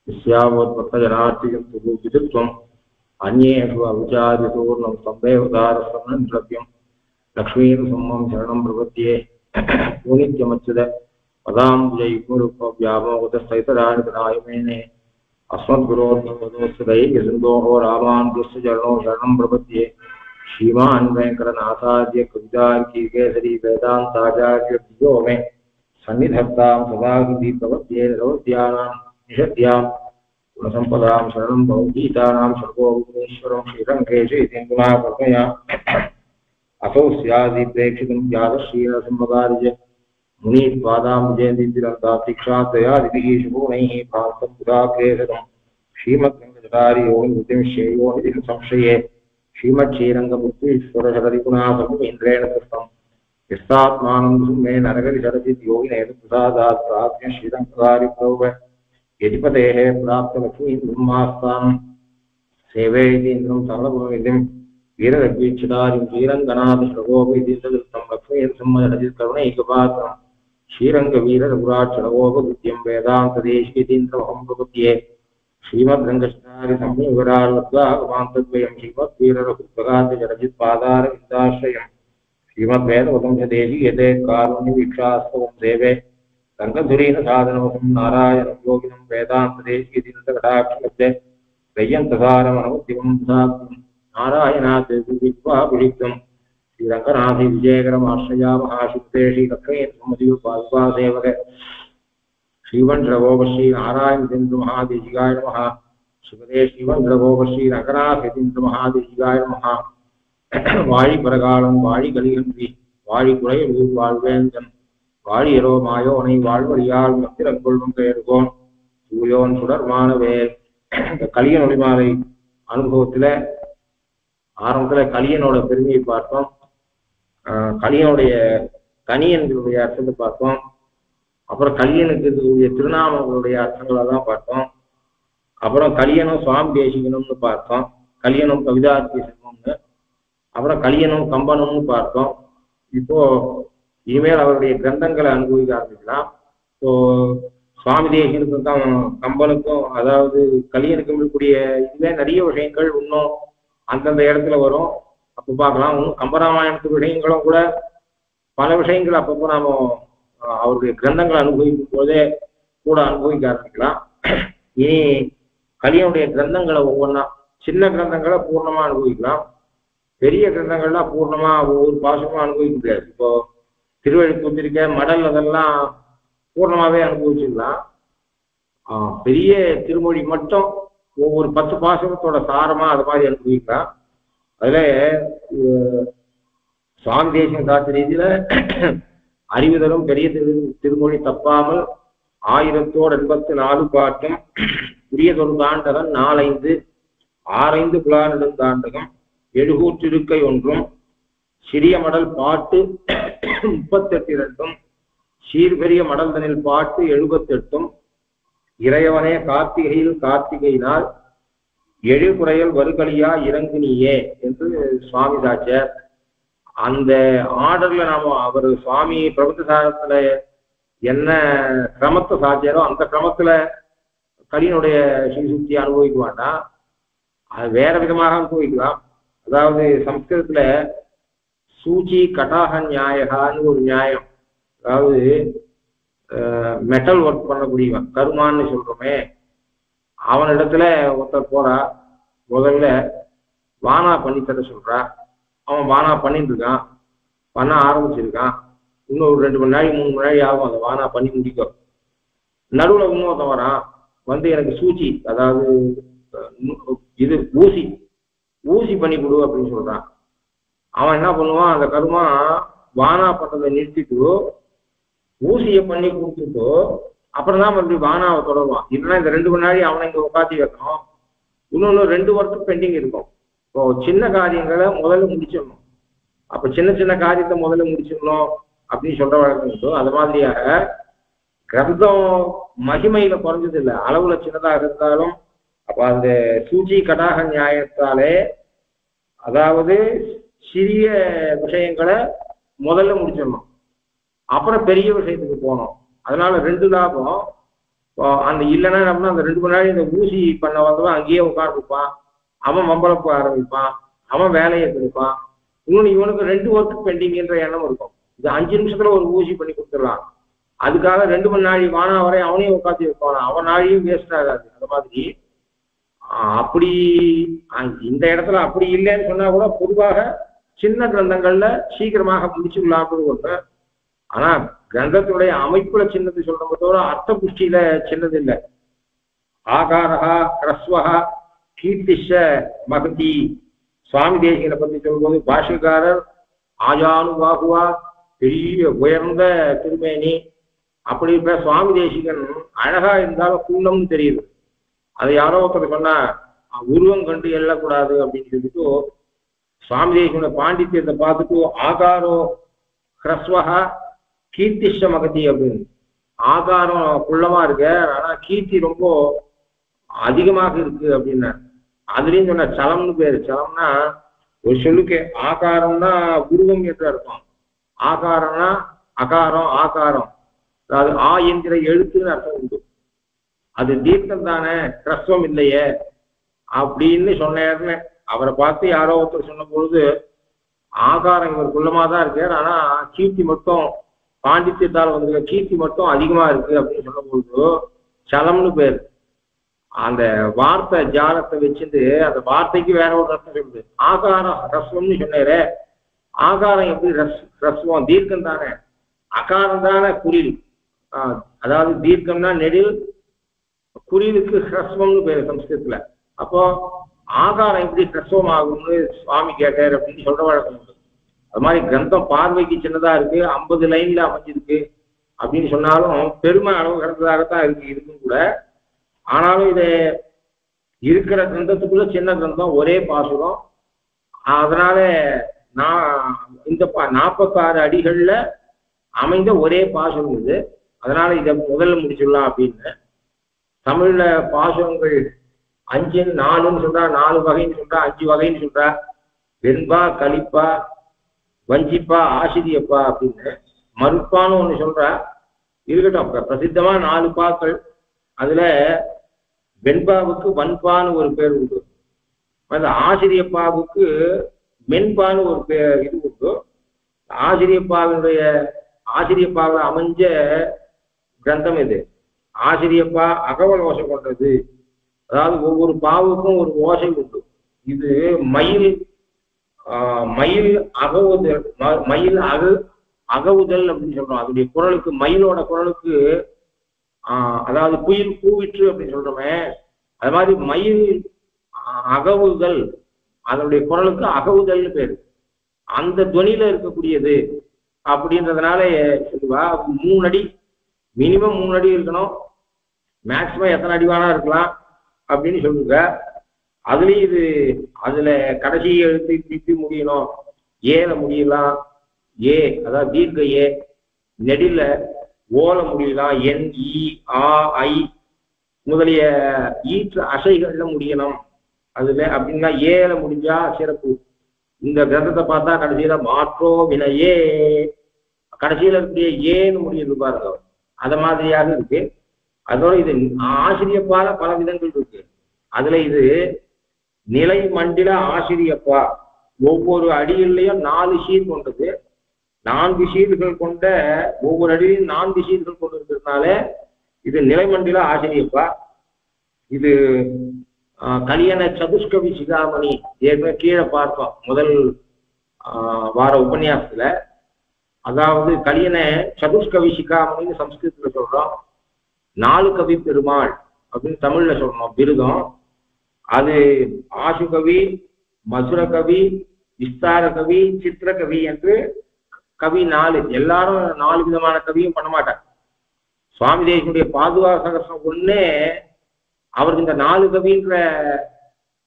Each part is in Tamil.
यस्यावोत्पत्तजनार्तिकं विदित्वम् अन्येषु अविचार्यतोर्णं स्तम्भेवतारस्तम्भं लक्ष्मीनृसिंहं शरणं प्रपद्ये नित्यमच्युत पदाम्बुजयुग्मरूपव्यामोगतस्तैतराणि तदायमेने अस्मद्गुरोर्भगवतोऽस्यदैकसिन्धोः रामानुजस्य चरणौ शरणं प्रपद्ये श्रीमान् वेङ्कटनाथार्य कवितार्किकेसरी वेदान्ताचार्यो मे सन्निधत्तां सदा हृदि प्रपद्ये निरवद्यानां निषद्यां गुणसम्पदां शरणं भवगीतानां सर्वोपनीश्वरं श्रीरङ्गेशेन्द्रना कर्मया असौ स्यादिप्रेक्षितं यादश्रीनरसिंहकार्य मुनिपादाम्बुजेन्द्रदीक्षात्रयादिभिः शुभोनैः भान्तं पुराग्रेसरं श्रीमद्रङ्गजटारियोनिवृत्तिं श्रेयोनिधिं संशये श्रीमच्छ्रीरङ्गपुत्रीश्वरशतरिपुनाथमुनीन्द्रेण कृतं यस्तात्मानं मे नरकरिशरचित् योगिनेतप्रसादात् प्राज्ञ श्रीरङ्गकारिप्रभुः यतिपतेः प्राप्तलक्ष्मीं ब्रह्मास्तां सेवेतीन्द्रं सकलगुणनिधिं वीररग्वीक्षितारिं श्रीरङ्गनाथश्रगोपीतीर्थकृतं लक्ष्मीनृसिंहरचित्करुणैकपात्रं श्रीरङ्गवीररघुराक्षरगोपकृत्यं वेदान्तदेशीतीन्द्रमहं प्रपद्ये श्रीमद्रङ्गचार्यसंयुगराल्वद्वागमान्तद्वयं श्रीमद्वीररघुत्वकान्तजरचित्पादारविन्दाश्रयं श्रीमद्वेदवदंशदेशीयते कारुण्यवीक्षास्तवं देवे रङ्गधुरीनसाधनमहं नारायणं योगिनं वेदान्तदेशीयतीर्थकटाक्षलब्धे वैयन्तसारमनवद्दिवं सात्वं नारायणाद्विद्वाभिषिक्तं श्रीरङ्गनाथि विजयकरमाश्रयामः श्रीमते श्रीलक्ष्मीनृसिंहदेवपादुकासेवक श्रीवंशगोपश्री नारायणेन्द्रमहादेशिकाय नमः श्रीमते श्रीवंशगोपश्रीरङ्गनाथेन्द्रमहादेशिकाय नमः वाळि परकालं वाळि कलियन्त्री वाळि कुறையூர் வாழ்வேந்தன் வாழியரோ மாயோனை வாழ்வழியால் மத்திரங்கொள்ளும் பெயர்கோன் சூயோன் சுடர்மானவேல். இந்த கலியன் ஒளிமாலை அனுபவத்தில் ஆரம்பத்தில் கலியனோட பெருமையை பார்த்தோம், கலியனுடைய கனியன்களுடைய அர்த்தத்தை பார்த்தோம், அப்புறம் கலியனுக்கு இருக்கக்கூடிய திருநாமங்களுடைய அர்த்தங்களை தான் பார்த்தோம், அப்புறம் கலியனும் சுவாமி தேசிகனும்னு பார்த்தோம், கலியனும் கவிதார்த்தி செல்வம்னு, அப்புறம் கலியனும் கம்பனும்னு பார்த்தோம். இப்போ இனிமேல் அவருடைய கிரந்தங்களை அனுபவிக்க ஆரம்பிக்கலாம். இப்போ சுவாமி தேசிகனுக்கும் தான் கம்பனுக்கும், அதாவது கலியனுக்கும் இருக்கக்கூடிய இதுவே நிறைய விஷயங்கள் இன்னும் அந்தந்த இடத்துல வரும், அப்போ பார்க்கலாம். இன்னும் கம்பராமாயணத்து விஷயங்களும் கூட பல விஷயங்கள் அப்பப்போ நாம அவருடைய கிரந்தங்களை அனுபவிக்கும் போதே கூட அனுபவிக்க ஆரம்பிக்கலாம். இனி கலியனுடைய கிரந்தங்களை ஒவ்வொன்றா, சின்ன கிரந்தங்களை பூர்ணமா அனுபவிக்கலாம், பெரிய கிரந்தங்கள்லாம் பூர்ணமா ஒவ்வொரு பாசமா அனுபவிக்க முடியாது. இப்போ திருவள்ளுவத்திருக்க மடல் அதெல்லாம் பூர்ணமாவே அனுபவிச்சுக்கலாம். பெரிய திருமொழி மட்டும் ஒவ்வொரு 10 பாசனத்தோட சாரமா அது மாதிரி அனுபவிக்கலாம். அதுல சுவாமி தேசிகன் காத்த ரீதியில அறிவுதலும் பெரிய திருமொழி தப்பாமல் 1084 பாட்டும் உரியதொரு தாண்டகம் 4-5 6-5 புலானிடும் தாண்டகம் 7 கூற்றிருக்கை ஒன்றும் சிறிய மடல் பாட்டு 38 சீர்பெரிய மடல்தனில் பாட்டு 78 இறையவனே கார்த்திகையில் கார்த்திகையினால் எழுகுறையல் வருகலியா இறங்கு நீயே என்று சுவாமி சாட்சியார். அந்த ஆர்டர்ல நாம அவர் சுவாமி பிரபந்த சாரத்துல என்ன கிரமத்தை சாட்சியாரோ அந்த கிரமத்துல கலியனுடைய ஸ்ரீசுக்தியை அனுபவிக்க வேண்டாம், அது வேற விதமாக அனுபவிக்கலாம். அதாவது சம்ஸ்கிருதத்துல சூச்சி கட்டாக நியாயகான்னு ஒரு நியாயம், அதாவது மெட்டல் ஒர்க் பண்ணக்கூடியவன் கருமான்னு சொல்றோமே, அவனிடத்துல ஒருத்தர் போறா, முதல்ல வானா பண்ணித்தர சொல்றா, அவன் வானா பண்ணிட்டு இருக்கான், பண்ண ஆரம்பிச்சிருக்கான், இன்னும் ஒரு 2 மணி நேரம் 3 மணி நேரம் ஆகும் அந்த வானா பண்ணி முடிக்கும். நடுவில் இன்னொருத்தன் வரான், வந்து எனக்கு சூச்சி, அதாவது இது ஊசி பண்ணி கொடு அப்படின்னு சொல்றான். அவன் என்ன பண்ணுவான், அந்த கருமா வானா பண்றதை நிறுத்திட்டு ஊசியை பண்ணி கொடுத்துட்டு அப்புறம் தான் மறுபடியும் வானாவை தொடருவான். இல்லைன்னா இந்த 2 மணி நேரம் அவனை இங்க உட்காந்து வைக்கணும், இன்னொன்னு 2 வருஷம் பெண்டிங் இருக்கும். இப்போ சின்ன காரியங்களை முதல்ல முடிச்சிடணும், அப்ப சின்ன சின்ன காரியத்தை முதல்ல முடிச்சிடணும் அப்படின்னு சொல்ற வழக்கம் உண்டு. அது மாதிரியாக கிரந்தம் மகிமையில குறைஞ்சது இல்லை, அளவுல சின்னதாக இருந்தாலும் அப்ப அந்த சூச்சி கடாக நியாயத்தாலே, அதாவது சிறிய விஷயங்களை முதல்ல முடிச்சிடணும், அப்புறம் பெரிய விஷயத்துக்கு போகணும். அதனால 2 லாபம். அந்த இல்லைன்னா அப்படின்னா அந்த 2 மணி நேரம் இந்த ஊசி பண்ண வந்தவன் அங்கேயே உட்காந்துருப்பான், அவன் மம்பளப்பு ஆரம்பிப்பான், அவன் வேலையை கொடுப்பான். இவனுக்கு 2 ஒர்க் பெண்டிங்ன்ற எண்ணம் இருக்கும். இது 5 நிமிஷத்துல ஒரு ஊசி பண்ணி கொடுத்துடலாம், அதுக்காக 2 மணி நாழி வானா வரை அவனையும் உட்காந்து வைப்பான், அவன் நாழியும் வேஸ்ட் ஆகாது. அந்த மாதிரி அப்படி இந்த இடத்துல அப்படி இல்லைன்னு சொன்னா கூட பொதுவாக சின்ன கிரந்தங்கள்ல சீக்கிரமாக முடிச்சுக்கலாம்னு ஒண்ணு. ஆனா கிரந்தத்துடைய அமைப்புல சின்னது சொல்றத தவிர அர்த்த புஷ்டியில சின்னது இல்லை. ஆகாரா ஹ்ரஸ்வஹா கீர்த்திஷ மகதி. சுவாமி தேசிகனை பத்தி சொல்லும்போது பாஷ்யக்காரர் ஆஜானுபாகுவா, பெரிய உயர்ந்த திருமேனி, அப்படி இருக்க சுவாமி தேசிகன் அழகா இருந்தாலும் குள்ளம்னு தெரியுது. அதை யாரோ ஒருத்தர் சொன்னா உருவம் கண்டு எல்லக்கூடாது அப்படின்னு சொல்லிட்டு சுவாமி தேசிகனோட பாண்டித்யத்தை பார்த்துட்டு ஆகாரோ ஹ்ரஸ்வஹா கீர்த்திஷ மகதி அப்படின்னு. ஆகாரம் குள்ளமா இருக்கு, ஆனா கீர்த்தி ரொம்ப அதிகமாக இருக்கு அப்படின்னா. அதுலயும் சொன்ன சலம்னு பேரு. சலம்னா ஒரு சொல்லுக்கு ஆகாரம்னா உருவம் என்று அர்த்தம், ஆகாரம்னா அகாரம் ஆகாரம், அதாவது ஆ என்கிற எழுத்துன்னு அர்த்தம் உண்டு. அது தீர்க்கம் தானே, கிரஸ்வம் இல்லையே அப்படின்னு சொன்னேன்னு அவரை பார்த்து யாரோ ஒருத்தர் சொன்ன பொழுது ஆகாரம் இவர் குள்ளமாதான் இருக்கார், ஆனா கீர்த்தி மட்டும் பாண்டித்யத்தால் வந்திருக்க கீர்த்தி மட்டும் அதிகமா இருக்கு அப்படின்னு சொன்ன பொழுது சலம்னு பேர். அந்த வார்த்தை ஜாலத்தை வச்சுட்டு அந்த வார்த்தைக்கு வேற ஒரு அர்த்தம் சொல்லுது. ஆகாரம் ரஸ்வம்னு சொன்னேரே, ஆகாரம் எப்படி ரஸ்வம், தீர்க்கம் தானே, அகாரம் தானே குறில், அதாவது தீர்க்கம்னா நெடில், குறிலுக்கு ஹ்ரஸ்வம்னு பேரு சம்ஸ்கிருதத்துல. அப்போ ஆகாரம் எப்படி ஹ்ரஸ்வம் ஆகும்னு சுவாமி கேட்டார் அப்படின்னு சொல்ற வழக்கம் உண்டு. அது மாதிரி கிரந்தம் பார்வைக்கு சின்னதா இருக்கு, 50 லைன்ல அமைஞ்சிருக்கு அப்படின்னு சொன்னாலும் பெருமை அளவு கிடந்ததாகத்தான் இருக்கு இதுக்கும் கூட. ஆனாலும் இது இருக்கிற கிரந்தத்துக்குள்ள சின்ன கிரந்தம், ஒரே பாசுரம். அதனால நான் இந்த 46 அடிகள்ல அமைந்த ஒரே பாசுரம் இது. அதனால இதை முதல்ல முடிச்சிடலாம் அப்படின்னு. தமிழ்ல பாசுரங்கள் 5 4ன்னு சொல்றா, 4 வகைன்னு சொல்றா, 5 வகைன்னு சொல்றா. வெண்பா, கலிப்பா, வஞ்சிப்பா, ஆசிரியப்பா அப்படின்னு. மறுப்பான்னு ஒண்ணு சொல்றா, இருக்கட்டும். பிரசித்தமா 4 பாக்கள். அதுல வெண்பாவுக்கு வன்பான்னு ஒரு பேர் உண்டு, அந்த ஆசிரியப்பாவுக்கு மென்பான்னு ஒரு இது உண்டு. ஆசிரியப்பாவில் அமைஞ்ச கிரந்தம் இது. ஆசிரியப்பா அகவல் ஓசை கொண்டது, அதாவது ஒவ்வொரு பாவுக்கும் ஒரு ஓசை உண்டு. இது மயில் அகவுதல், அகவுதல் அப்படின்னு சொல்றோம். அதனுடைய குரலுக்கு, மயிலோட குரலுக்கு, அதாவது குயில் கூவிற்று அப்படின்னு சொல்றோமே, அது மாதிரி மயில் அகவுதல், அதனுடைய குரலுக்கு அகவுதல்னு பேரு. அந்த துணியில இருக்கக்கூடியது அப்படின்றதுனால சொல்லுவா 3 அடி, மினிமம் 3 அடி இருக்கணும், மேக்சிமம் எத்தனை அடி வேணா இருக்கலாம் அப்படின்னு சொல்லுங்க. அதுலயும் இது அதுல கடைசி எழுத்து திருப்பி முடியணும், ஏல முடியலாம், ஏ அதாவது தீர்க்க ஏ, நெடில ஓல முடியலாம், என் இ ஆ ஐ முதலிய ஈற்று அசைகள்ல முடியணும் அதுல. அப்படின்னா ஏல முடிஞ்சா சிறப்பு. இந்த கிரந்தத்தை பார்த்தா கடைசியில மாற்றோ வினையே, கடைசியில இருக்கக்கூடிய ஏன்னு முடியுது பாருங்க, அத மாதிரியாக இருக்கு. அதோட இது ஆசிரியப்பால பல விதங்கள் இருக்கு. அதுல இது நிலை மண்டில ஆசிரியப்பா, ஒவ்வொரு அடியிலையும் 4 சீர் கொண்டது. 4 சீர்கள் கொண்ட ஒவ்வொரு அடியிலும் 4 சீர்கள் கொண்டு இருக்கிறதுனால இது நிலைமண்டில ஆசிரியப்பா. இது கலியன சதுஷ்கவி சிகாமணி, ஏற்கனவே கீழே பார்த்தோம் முதல் வார உபன்யாசத்துல. அதாவது கலியன சதுஷ்கவி சிகாமணின்னு சம்ஸ்கிருதத்துல சொல்றோம், 4 கவி பெருமாள் அப்படின்னு தமிழ்ல சொல்லணும் விருதம். அது ஆசுகவி, மதுரகவி, விஸ்தார கவி, சித்திரகவி என்று கவி 4. எல்லாரும் 4 விதமான கவியும் பண்ண மாட்டாங்க. சுவாமி தேசிகனுடைய பாதுகா சகஸ்ரம் ஒண்ணே அவருக்கு இந்த 4 கவின்ற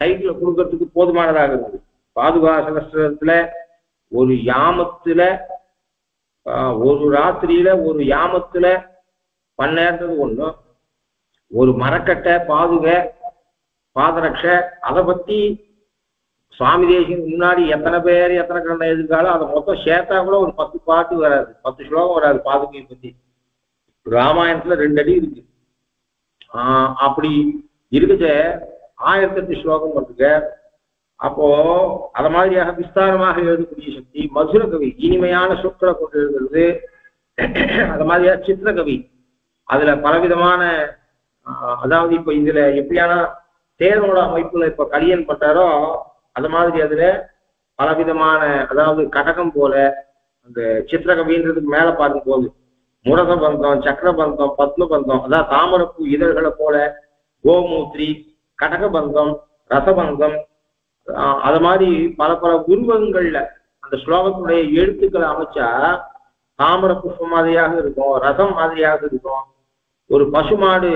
டைட்டில கொடுக்கறதுக்கு போதுமானதாக இருந்தது. பாதுகா சகஸ்ரத்துல ஒரு யாமத்துல, ஒரு ராத்திரியில ஒரு யாமத்துல பண்ணேன்றது ஒண்ணு, ஒரு மரக்கட்டை பாதுகை பாதரட்ச, அதை பத்தி சுவாமி தேசிகனுக்கு முன்னாடி எத்தனை பேர் எத்தனை கிரந்தம் எழுதிருக்காலும் அதை மொத்தம் சேர்த்தா கூட ஒரு 10 பாட்டு வராது, 10 ஸ்லோகம் வராது பாதுகையை பத்தி. ராமாயணத்துல 2 அடி இருக்கு, அப்படி இருக்குச்ச 1008 ஸ்லோகம் இருக்கு. அப்போ அத மாதிரியாக விஸ்தாரமாக எழுதக்கூடிய சக்தி மதுர கவி, இனிமையான சொற்களை கொண்டு எழுதுறது. அது மாதிரியா சித்திரகவி, அதுல பலவிதமான அதாவது இப்ப இதுல எப்படியான தேரோட அமைப்புல இப்ப கலியன் பண்றாரோ அது மாதிரி அதுல பலவிதமான, அதாவது கடகம் போல அந்த சித்திரகவின்றதுக்கு மேல பார்க்கும்போது முரகபந்தம், சக்கரபந்தம், பத்மபந்தம், அதாவது தாமரப்பூ இதழ்களை போல, கோமூத்ரி, கடகபந்தம், ரசபந்தம், அது மாதிரி பல பல உருவங்கள்ல அந்த ஸ்லோகத்துடைய எழுத்துக்களை அமைச்சா தாமர புஷ்பம் மாதிரியாக இருக்கும், ரசம் மாதிரியாக இருக்கும். ஒரு பசுமாடு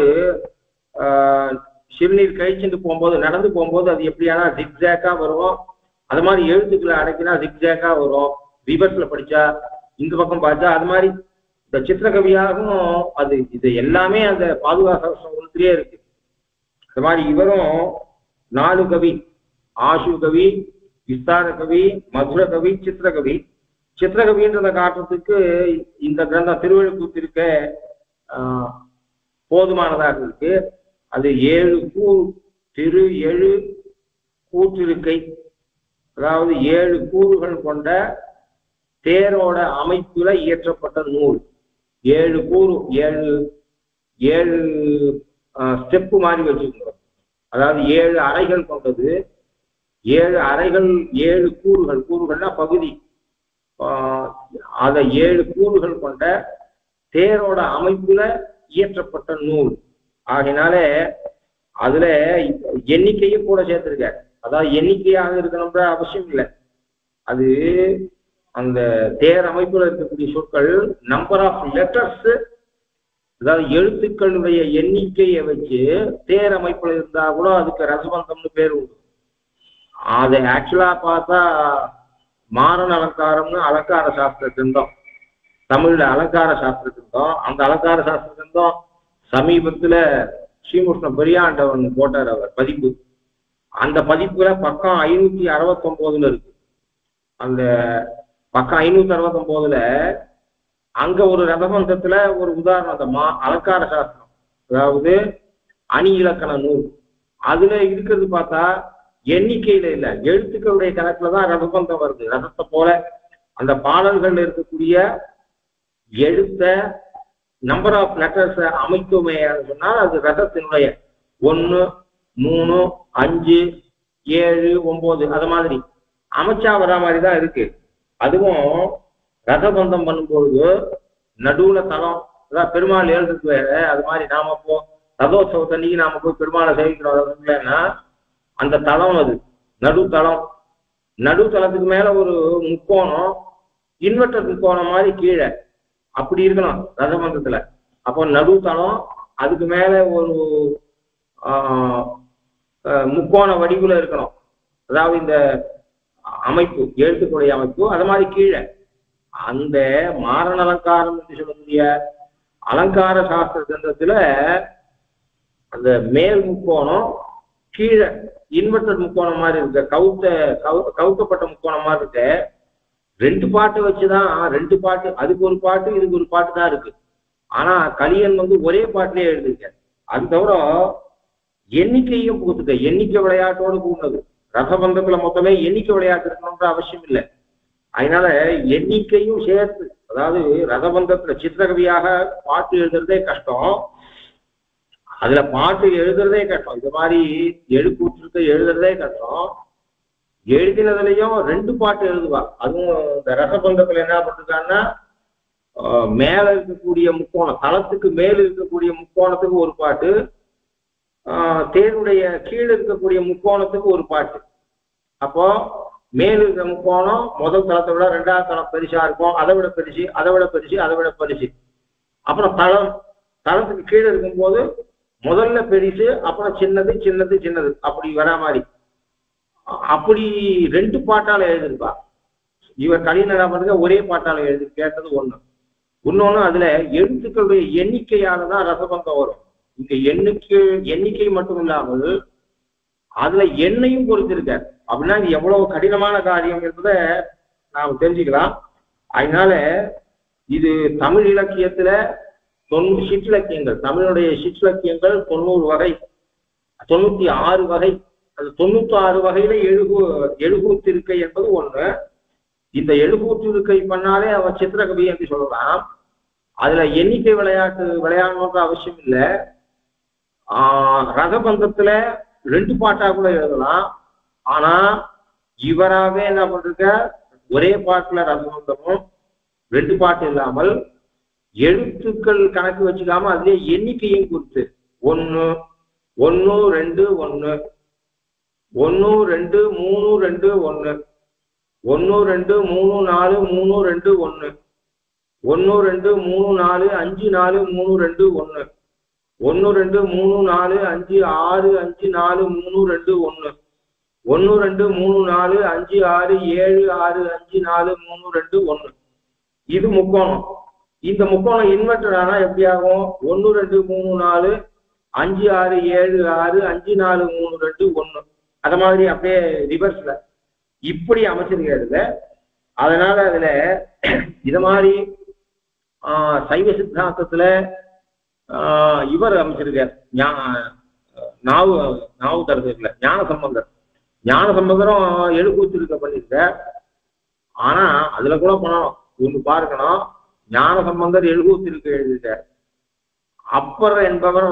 சிறுநீர் கழிச்சுட்டு போகும்போது, நடந்து போகும்போது அது எப்படியானா ஜிக்ஜாக்கா வரும். அது மாதிரி எழுத்துக்களை அடக்கினா ஜிக்ஜாக்கா வரும். ரிவர்ஸ்ல படிச்சா இந்த பக்கம் பார்த்தா அது மாதிரி இந்த சித்திரகவியாகவும் அது இது எல்லாமே அந்த பாதுகாப்பு இருக்கு. அது மாதிரி இவரும் 4 கவி, ஆசு கவி, விஸ்தார கவி, மதுர கவி, சித்திரகவி. சித்திரகவின்றதை காட்டுறதுக்கு இந்த கிரந்தம் திருவள்ளுக்கூத்து இருக்க போதுமானதாக இருக்கு. அது 7 திரு 7 கூற்றிருக்கை, அதாவது 7 கூறுகள் கொண்ட தேரோட அமைப்புல இயற்றப்பட்ட நூல். 7 கூறு, 7 ஸ்டெப்பு மாதிரி வச்சுக்கணும். அதாவது 7 அறைகள் கொண்டது. 7 அறைகள், 7 கூறுகள், கூறுகள்னா பகுதி, அத 7 கூறுகள் கொண்ட தேரோட அமைப்புல இயற்றப்பட்ட நூல். ஆகினாலே அதுல எண்ணிக்கையும் கூட சேர்த்திருக்க. அதாவது எண்ணிக்கையாக இருக்கணும்ன்ற அவசியம் இல்லை. அது அந்த தேர் அமைப்புல இருக்கக்கூடிய சொற்கள் நம்பர் ஆஃப் லெட்டர்ஸ், அதாவது எழுத்துக்களுடைய எண்ணிக்கையை வச்சு தேர் அமைப்புல இருந்தா கூட அதுக்கு ரசபந்தம்னு பேர் உண்டு. அதை ஆக்சுவலா பார்த்தா மாரண அலங்காரம்னு அலங்கார சாஸ்திர கிரந்தம், தமிழ்ல அலங்கார சாஸ்திர கிரந்தம். அந்த அலங்கார சாஸ்திர கிரந்தம் சமீபத்துல ஸ்ரீமுஷ்ண பெரியாண்டவன் போட்டார் அவர் பதிப்பு. அந்த பதிப்புல பக்கம் 569 இருக்கு. அந்த பக்கம் 569 அங்க ஒரு ரதபந்தத்துல ஒரு உதாரணம், அந்த அலங்கார சாஸ்திரம், அதாவது அணி இலக்கண நூல், அதுல இருக்கிறது பார்த்தா எண்ணிக்கையில இல்ல, எழுத்துக்களுடைய கணக்குலதான் ரதபந்தம் வருது. ரதத்தை போல அந்த பாடல்கள்ல இருக்கக்கூடிய எழுத்த நம்பர் ஆஃப் லெட்டர்ஸ் அமைத்துமே சொன்னால் அது ரதத்தினுடைய 1, 3, 5, 7, 9 அது மாதிரி அமைச்சா வரா மாதிரிதான் இருக்கு. அதுவும் ரதபந்தம் பண்ணும்பொழுது நடுவுல தலம், அதாவது பெருமாள் எழுதுக்கு வேற. அது மாதிரி நாம இப்போ ரதோத்சவத்தன்னைக்கு நாம போய் பெருமாளை சேவிக்கிறோம்னா அந்த தலம், அது நடுத்தளம். நடுத்தளத்துக்கு மேல ஒரு முக்கோணம், இன்வெர்டர் முக்கோணம் மாதிரி கீழே அப்படி இருக்கணும் ரதபந்தத்துல. அப்போ நடுத்தளம், அதுக்கு மேல ஒரு முக்கோண வடிவுல இருக்கணும். அதாவது இந்த அமைப்பு, எழுத்துக்குடைய அமைப்பு. அது மாதிரி கீழே அந்த மாரண அலங்காரம் என்று சொல்லக்கூடிய அலங்கார சாஸ்திர கிரந்தத்துல அந்த மேல் முக்கோணம், கீழே இன்வெர்டட் முக்கோணம் மாதிரி இருக்க, கவுக்கப்பட்ட முக்கோணம் மாதிரி இருக்க. 2 பாட்டு வச்சுதான், 2 பாட்டு, அதுக்கு ஒரு பாட்டு இதுக்கு ஒரு பாட்டு தான் இருக்கு. ஆனா கலியன் ஒரே பாட்டிலே எழுதிருக்க. அது தவிர எண்ணிக்கையும் புகுத்துக்க, எண்ணிக்கை விளையாட்டோடு கூடது. ரசபந்தத்துல மொத்தமே எண்ணிக்கை விளையாட்டு இருக்கணும்ன்ற அவசியம் இல்லை. அதனால எண்ணிக்கையும் சேர்த்து, அதாவது ரசபந்தத்துல சித்திரகவியாக பாட்டு எழுதுறதே கஷ்டம், அதுல பாட்டு எழுதுறதே கஷ்டம். இந்த மாதிரி எழுக்கூற்று எழுதுறதே கஷ்டம். எழுதினதுலயும் 2 பாட்டு எழுதுவா. அதுவும் இந்த ரசபந்தத்துல என்ன பண்ணிருக்காங்கன்னா, மேல இருக்கக்கூடிய முக்கோணம், தளத்துக்கு மேல இருக்கக்கூடிய முக்கோணத்துக்கு ஒரு பாட்டு, தேருடைய கீழே இருக்கக்கூடிய முக்கோணத்துக்கு ஒரு பாட்டு. அப்போ மேல இருக்கிற முக்கோணம் முதல் தளத்தை விட 2ஆவது தளம் பெருசா இருக்கும், அதை விட பெருசு, அதை விட பெருசு, அதை விட பெருசு. அப்புறம் தளத்துக்கு கீழே இருக்கும்போது முதல்ல பெருசு, அப்புறம் சின்னது சின்னது சின்னது, அப்படி வரா மாதிரி. அப்படி 2 பாட்டால எழுதிருப்பா. இவர் கலியன் என்ன பண்ணுங்க, ஒரே பாட்டால எழுதி கேட்டது ஒண்ணு. இன்னொன்னு, அதுல எழுத்துக்களுடைய எண்ணிக்கையாலதான் ரசபந்தம் வரும். இங்க எண்ணிக்கை மட்டும் இல்லாமல் அதுல எண்ணையும் பொறுத்திருக்க. அப்படின்னா இது எவ்வளவு கடினமான காரியம் என்பதை நாம் தெரிஞ்சுக்கலாம். அதனால இது தமிழ் இலக்கியத்துல சிற்றிலக்கியங்கள், தமிழுடைய சிற்றிலக்கியங்கள் 90 வகை, 96 வகை. அது 96 வகையில எழுகூத்திருக்கை என்பது ஒண்ணு. இந்த எழுகூத்திருக்கை பண்ணாலே அவன் சித்திரகவி என்று சொல்லலாம். அதுல எண்ணிக்கை விளையாடணுன்ற அவசியம் இல்லை. ரசபந்தத்துல 2 பாட்டா கூட எழுதலாம். ஆனா இவராகவே என்ன பண்ற, ஒரே பாட்டுல ரசபந்தமும் 2 பாட்டு இல்லாமல் எழுத்துக்கள் கணக்கு வச்சுக்காம அதுலயே எண்ணிக்கையும் கொடுத்து 1 1 2 1 1 2 3 2 1 1 2 3 4 3 2 1 1 2 3 4 5 4 3 2 1 1 2 3 4 5 6 5 4 3 2 1 1 2 3 4 5 6 7 6 5 4 3 2 1. இது முக்கோணம். இந்த முக்கோணம் இன்வெர்டர் ஆனா எப்படி ஆகும்? 1 2 3 4 5 6 7 6 5 4 3 2 1. அத மாதிரி அப்படியே ரிவர்ஸ்ல இப்படி அமைச்சிருக்கிறது. அதனால அதுல இது மாதிரி சைவ சித்தாந்தத்துல இவர் அமைச்சிருக்கார், நாவு தரதுல ஞான சம்பந்தரும் எழுக்கூத்திருக்க பண்ணிருக்க. ஆனா அதுல கூட பண்ணணும், ஒண்ணு பார்க்கணும். ஞான சம்பந்தர் எழுக்கூத்திருக்க எழுதியிருக்கார். அப்பர் என்பவர்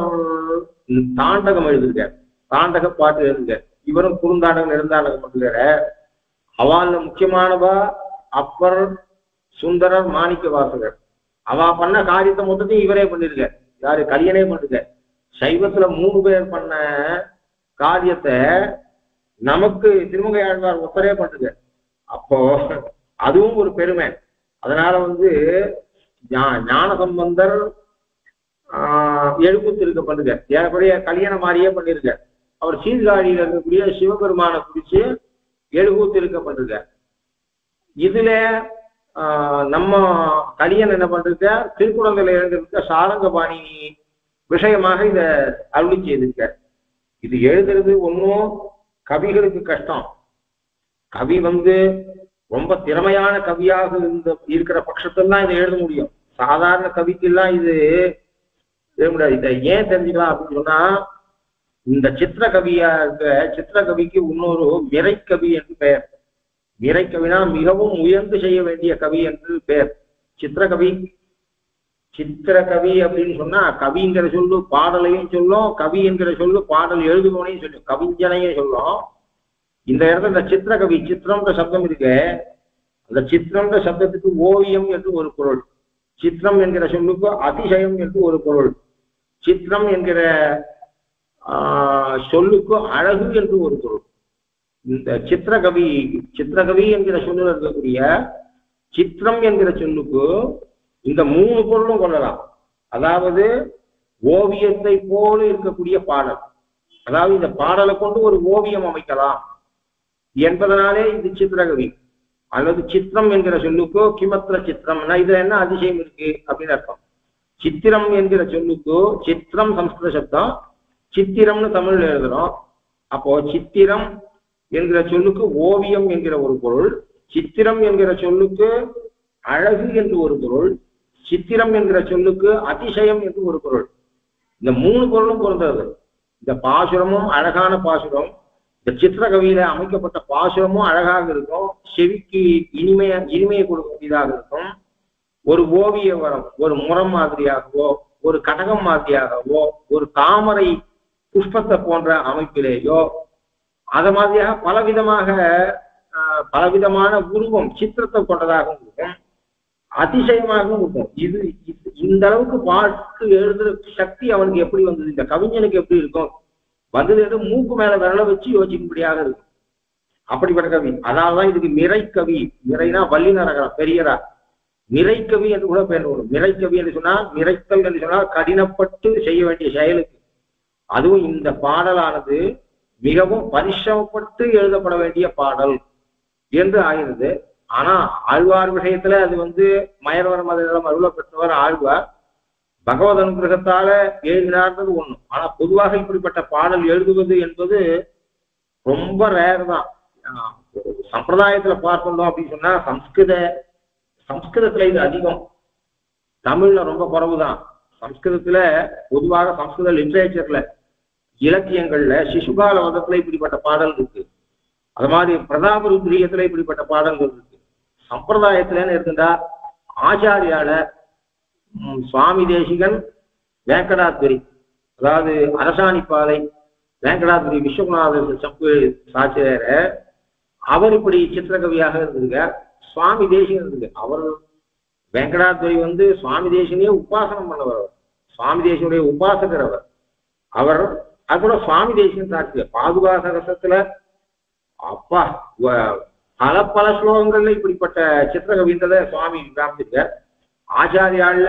தாண்டகம் எழுதியிருக்கார், தாண்டக பாட்டு எழுதியிருக்கார். இவரும் குறுந்தாண்டகம் நெடுந்தாண்டகம் பண்ணிருக்காரு. அவள் முக்கியமானவா அப்பர், சுந்தரர், மாணிக்க வாசகர். அவ பண்ண காரியத்தை மொத்தத்தையும் இவரே பண்ணிருக்கார். யாரு? கலியனே பண்ணிருக்கார். சைவத்துல 3 பேர் பண்ண காரியத்தை நமக்கு திருமங்கை ஆழ்வார் ஒத்தரே பண்ணிருக்கார். அப்போ அதுவும் ஒரு பெருமை. அதனால ஞான சம்பந்தர் எழுப்புத்திருக்க பண்ணுங்க, ஏறப்படிய கல்யாண மாதிரியே பண்ணிருக்க. அவர் சீர்காழியில் இருக்கக்கூடிய சிவபெருமானை குறிச்சு எழுகூத்திருக்க பண்ணுங்க. இதுல நம்ம கலியன் என்ன பண்றத திருக்குறந்தில எழுதிருக்க சாரங்கபாணி விஷயமாக இத அருளி செய்திருக்க. இது எழுதுறது ஒன்றும் கவிகளுக்கு கஷ்டம். கவி ரொம்ப திறமையான கவியாக இருக்கிற பட்சத்தில்தான் இதை எழுத முடியும். சாதாரண கவிக்கெல்லாம் இது எழுத முடியாது. இதை ஏன் தெரிஞ்சுக்கலாம் அப்படின்னு சொன்னா, இந்த சித்திரகவியா இருக்க சித்திரகவிக்கு இன்னொரு மிரைக்கவி என்று பெயர். மிரைக்கவினா மிகவும் உயர்ந்து செய்ய வேண்டிய கவி என்று பெயர். சித்திரகவி அப்படின்னு சொன்னா கவிங்கிற சொல்லு பாடலையும் சொல்லும், கவி என்கிற சொல்லு பாடல் எழுதுபவனையும் சொல்லும், கவிஞனையும் சொல்லும். இந்த இடத்துல இந்த சித்திரகவி, சித்திரம்ன்ற சப்தம் இருக்கு. அந்த சித்திரம்ன்ற சப்தத்துக்கு ஓவியம் என்று ஒரு பொருள், சித்திரம் என்கிற சொல்லுக்கு அதிசயம் என்று ஒரு பொருள், சித்திரம் என்கிற சொல்லுக்கு அழகு என்று ஒரு பொருள். இந்த சித்திரகவி என்கிற சொல்லுல இருக்கக்கூடிய சித்திரம் என்கிற சொல்லுக்கு இந்த 3 பொருளும் கொள்ளலாம். அதாவது ஓவியத்தை போல இருக்கக்கூடிய பாடல், அதாவது இந்த பாடலை கொண்டு ஒரு ஓவியம் அமைக்கலாம் என்பதனாலே இது சித்திரகவி. அல்லது சித்திரம் என்கிற சொல்லுக்கோ கிமத்திர சித்திரம்னா இதுல என்ன அதிசயம் இருக்கு அப்படின்னு அர்த்தம். சித்திரம் என்கிற சொல்லுக்கு சித்திரம் சம்ஸ்கிருத சப்தம், சித்திரம்னு தமிழ்ல எழுதுறோம். அப்போ சித்திரம் என்கிற சொல்லுக்கு ஓவியம் என்கிற ஒரு பொருள், சித்திரம் என்கிற சொல்லுக்கு அழகு என்று ஒரு பொருள், சித்திரம் என்கிற சொல்லுக்கு அதிசயம் என்று ஒரு பொருள். இந்த 3 பொருளும் பொருந்தது. இந்த பாசுரமும் அழகான பாசுரம், இந்த சித்திரகவியில அமைக்கப்பட்ட பாசுரமும் அழகாக இருக்கும், செவிக்கு இனிமையை கொடுக்கக்கூடியதாக இருக்கும். ஒரு ஓவிய வரம், ஒரு முறம் மாதிரியாகவோ ஒரு கடகம் மாதிரியாகவோ ஒரு தாமரை புஷ்பத்தை போன்ற அமைப்பிலேயோ அத மாதிரியாக பலவிதமான உருவம் சித்திரத்தை கொண்டதாகவும் இருக்கும், அதிசயமாகவும் இருக்கும். இது இந்த அளவுக்கு பாட்டு எழுதுற சக்தி அவனுக்கு எப்படி வந்தது, இந்த கவிஞனுக்கு எப்படி இருக்கும் வந்தது மூக்கு மேல விரல வச்சு யோசிக்கும்படியாக இருக்கும். அப்படிப்பட்ட கவி. அதனாலதான் இதுக்கு மிரைக்கவி, மிரைனா வல்லினரகரம் பெரியரா, மிரைக்கவி என்று கூட பெயர் வரும். மிரைக்கவி என்று சொன்னா, மிரைக்கல் என்று சொன்னா கடினப்பட்டு செய்ய வேண்டிய செயலுக்கு. அதுவும் இந்த பாடலானது மிகவும் பரிசிரமப்பட்டு எழுதப்பட வேண்டிய பாடல் என்று ஆகிறது. ஆனா ஆழ்வார் விஷயத்துல அது மயர்வர மதம் அருளப்பட்டவர் ஆழ்வார், பகவத் அனுகிரகத்தால எழுதினார்ன்றது ஒண்ணு. ஆனா பொதுவாக இப்படிப்பட்ட பாடல் எழுதுவது என்பது ரொம்ப ரேர் தான். சம்பிரதாயத்துல பார்க்கணும் அப்படின்னு சொன்னா சம்ஸ்கிருதத்துல இது அதிகம், தமிழ்ல ரொம்ப குறைவுதான். சம்ஸ்கிருதத்துல பொதுவாக சம்ஸ்கிருத லிட்ரேச்சர்ல இலக்கியங்கள்ல சிசுகால வதத்துல இப்படிப்பட்ட பாடல் இருக்கு. அது மாதிரி பிரதாபருத்ரியத்துல இப்படிப்பட்ட பாடல்கள் இருக்கு. சம்பிரதாயத்துலன்னு இருக்குண்டா ஆச்சாரியால சுவாமி தேசிகன் வேங்கடாத்ரி, அதாவது அரசாணிப்பாலை வேங்கடாத்ரி விஸ்வநாத சம்பு சாச்சியார அவர் இப்படி சித்திரகவியாக இருந்திருக்கார். சுவாமி தேசிகன் இருக்கு. அவர் வெங்கடாத்ரி சுவாமி தேசிகனையே உபாசனம் பண்ணவர். சுவாமி தேசியனுடைய உபாசகர் அவர். அவர் அதோட சுவாமி தேசிகன் சாட்சிய பாதுகா சகசத்துல அப்பா பல பல ஸ்லோகங்கள்ல இப்படிப்பட்ட சித்திரகவின்றத சுவாமி காமிச்சிருக்கார். ஆச்சாரியால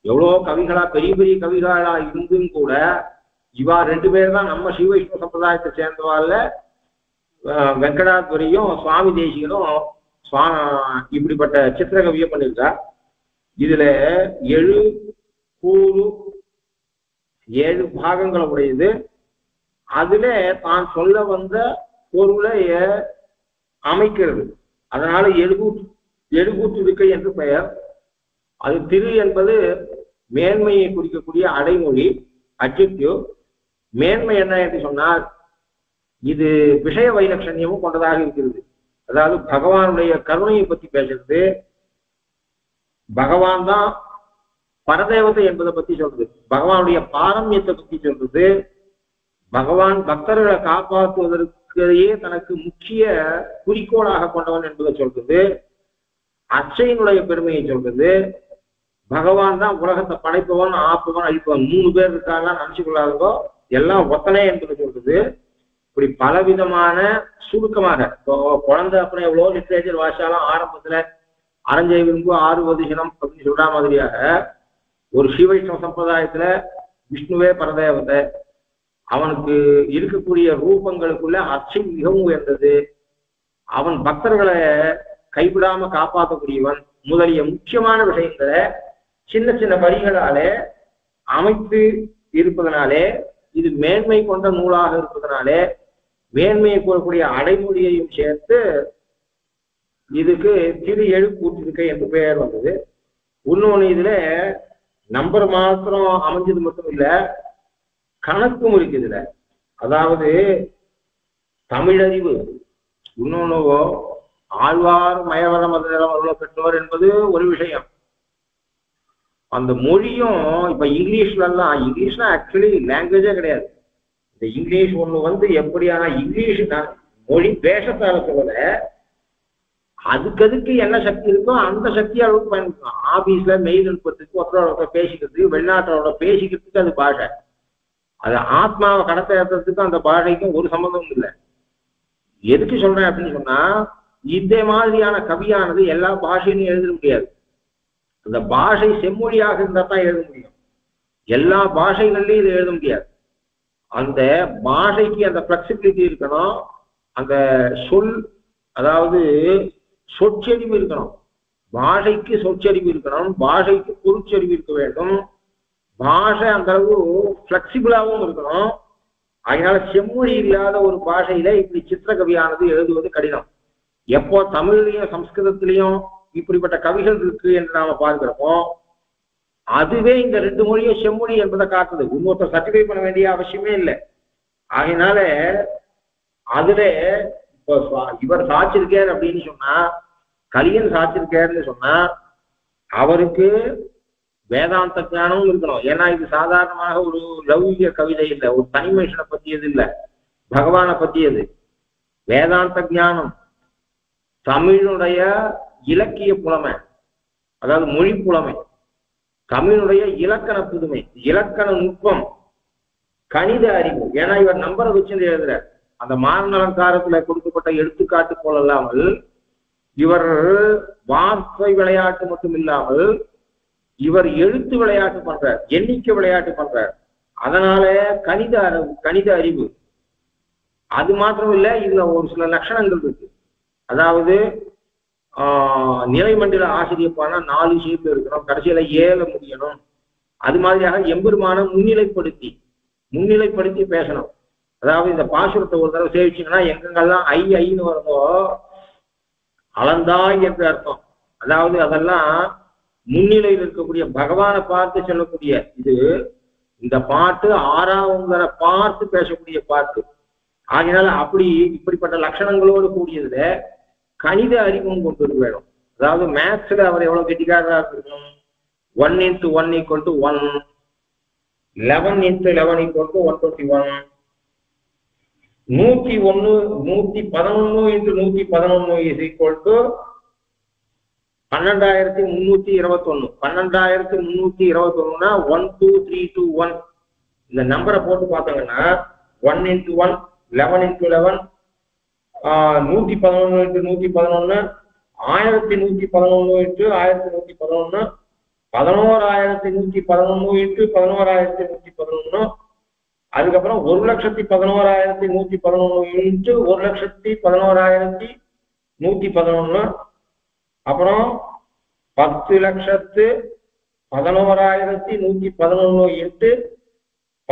எவ்வளோ கவிகளா பெரிய பெரிய கவிகளா இருந்தும் கூட இவா ரெண்டு பேர் தான் நம்ம ஸ்ரீ வைஷ்ணவ சம்பிரதாயத்தை சேர்ந்தவாள்ல வெங்கடாத்வரியும் சுவாமி தேசிகனும் இப்படிப்பட்ட சித்திரகவியை பண்ணியிருக்கா. இதுல 7 பாகங்களை உடையது. அதுல தான் சொல்ல வந்த பொருளை அமைக்கிறது. அதனால எழுகூற்றிருக்கை என்று பெயர். அது திரு என்பது மேன்மையை குறிக்கக்கூடிய அடைமொழி, அட்ஜெக்டிவ். மேன்மை என்ன என்று சொன்னால் இது விஷய வைலட்சண்யமும் கொண்டதாக இருக்கிறது. அதாவது பகவானுடைய கருணையை பற்றி பேசுறது, பகவான் தான் பரதேவதை என்பதை பத்தி சொல்றது, பகவானுடைய பாரமியத்தை பத்தி சொல்றது, பகவான் பக்தர்களை காப்பாற்றுவதற்கேயே தனக்கு முக்கிய குறிக்கோளாக கொண்டவன் என்பதை சொல்றது, அச்சையினுடைய பெருமையை சொல்றது, பகவான் தான் உலகத்தை படைப்பவன் ஆப்பவன் அழிப்பவன், 3 பேர் இருக்காங்க நினைச்சு கொள்ளாதோ எல்லாம் ஒத்தனே என்பதை சொல்றது. இப்படி பலவிதமான சுருக்கமாக குழந்தை அப்புறம் எவ்வளோ லிட்ரேச்சர் வாசிச்சாலும் ஆரம்பத்துல அரஞ்சை விரும்பு 6 வதிசனம் அப்படின்னு சொல்ற மாதிரியாக ஒரு ஸ்ரீ வைஷ்ணவ சம்பிரதாயத்துல விஷ்ணுவே பரதேவதை, அவனுக்கு இருக்கக்கூடிய ரூபங்களுக்குள்ள அச்சை மிகவும் உயர்ந்தது, அவன் பக்தர்களை கைவிடாம காப்பாற்றக்கூடியவன் முதலிய முக்கியமான விஷயங்களை சின்ன சின்ன வரிகளாலே அமைத்து இருப்பதனாலே, இது மேன்மை கொண்ட நூலாக இருப்பதனாலே மேன்மையை கூறக்கூடிய அடைமொழியையும் சேர்த்து இதுக்கு திரு எழுக்கூற்றிருக்கை என்று பெயர் வந்தது. இன்னொன்று இதுல நம்பர் மாத்திரம் அமைஞ்சது மட்டும் இல்ல, கணக்கும் இருக்கு இதுல. அதாவது தமிழறிவு, இன்னொன்னு ஆழ்வார் மயவர மதம் அருள பெற்றோர் என்பது ஒரு விஷயம். அந்த மொழியும் இப்ப இங்கிலீஷ்னா ஆக்சுவலி லாங்குவேஜே கிடையாது. இந்த இங்கிலீஷ் ஒண்ணு எப்படியான இங்கிலீஷ் மொழி பேசத்தால சொல்லல, அதுக்கு என்ன சக்தி இருக்கோ அந்த சக்தி அளவுக்கு பயன்படுத்தலாம். ஆபீஸ்ல மெயில் அனுப்புறதுக்கு, ஒருத்தரோட பேசிக்கிறதுக்கு, வெளிநாட்டோட பேசிக்கிறதுக்கு அது பாஷை. அது ஆத்மாவை கடத்துறதுக்கு அந்த பாஷைக்கும் ஒரு சம்பந்தமும் இல்லை. எதுக்கு சொல்றேன் அப்படின்னு சொன்னா, இதே மாதிரியான கவியானது எல்லா பாஷையிலும் எழுத முடியாது. அந்த பாஷை செம்மொழியாக இருந்தா தான் எழுத முடியும். எல்லா பாஷைகள்லையும் இதை எழுத முடியாது. அந்த பாஷைக்கு அந்த பிளெக்சிபிலிட்டி இருக்கணும், அந்த அதாவது சொற்செறிவு இருக்கணும். பாஷைக்கு சொற்செறிவு இருக்கணும், பாஷைக்கு பொருட்செறிவு இருக்க வேண்டும், பாஷை அந்த அளவு பிளெக்சிபிளாகவும் இருக்கணும். அதனால செம்மொழி இல்லாத ஒரு பாஷையில இப்படி சித்திரகவியானது எழுதுவது கடினம். எப்போ தமிழ்லையும் சம்ஸ்கிருதத்திலையும் இப்படிப்பட்ட கவிகள் இருக்கு என்று நாம பார்க்கிறோமோ, அதுவே இந்த 2 மொழியும் செம்மொழி என்பதை காட்டுது. இன்னொருத்தர் சர்டிஃபை பண்ண வேண்டிய அவசியமே இல்லை. ஆகையினால அதுல இப்போ இவர் சாச்சிருக்கார் அப்படின்னு சொன்னா, கலியன் சாச்சிருக்காருன்னு சொன்னா அவருக்கு வேதாந்த ஞானமும் இருக்கணும். ஏன்னா இது சாதாரணமாக ஒரு லௌகிக கவிதை இல்லை, ஒரு தனி மனுஷனை பற்றியது இல்லை, பகவானை பற்றியது. வேதாந்த ஞானம், தமிழுடைய இலக்கிய புலமை, அதாவது மொழி புலமை, தமிழுடைய இலக்கண புதுமை, இலக்கண நுட்பம், கணித அறிவு. ஏன்னா இவர் நம்பரை வச்சு எழுதுற அந்த மாரண அலங்காரத்துல கொடுக்கப்பட்ட எடுத்துக்காட்டு போல இல்லாமல், இவர் வார்த்தை விளையாட்டு மட்டும் இல்லாமல் இவர் எழுத்து விளையாட்டு பண்றார், எண்ணிக்கை விளையாட்டு பண்றார். அதனால கணித அறிவு அது மாத்திரம் இல்லை, இதுல ஒரு சில லட்சணங்கள் இருக்கு. அதாவது நிலைமண்டல ஆசிரியப்பானா 4 ஷேப்ல இருக்கணும், கடைசியில 7 முடியணும். அது மாதிரியாக எம்பெருமான முன்னிலைப்படுத்தி பேசணும். அதாவது இந்த பாசுரத்தை ஒரு தடவை சேவிச்சிங்கன்னா எங்கெங்கெல்லாம் ஐன்னு வருமோ அளந்தாய் என்று அர்த்தம். அதாவது அதெல்லாம் முன்னிலையில் இருக்கக்கூடிய பகவானை பார்த்து சொல்லக்கூடிய இது. இந்த பாட்டு ஆறாவங்கரை பார்த்து பேசக்கூடிய பாட்டு. ஆகையினால இப்படிப்பட்ட லட்சணங்களோடு கூடியதுல கணித அறிவும் கொண்டு வேணும். அதாவது மேத்ஸ்ல அவர் எவ்வளவு கெட்டிக்காரரா இருக்கணும். 1 × 1 = 1, 11 × 11 = 121, 111 × 111 = 12321. 12321னா 1 2 3 2 1. இந்த நம்பரை போட்டு பார்த்தாங்கன்னா 1 × 1, 11 × 11, 111 × 111, 1111 × 1111, 11111 × 11111, அதுக்கப்புறம் 1,11,111 × 1,11,111, அப்புறம் 10,11,111 ×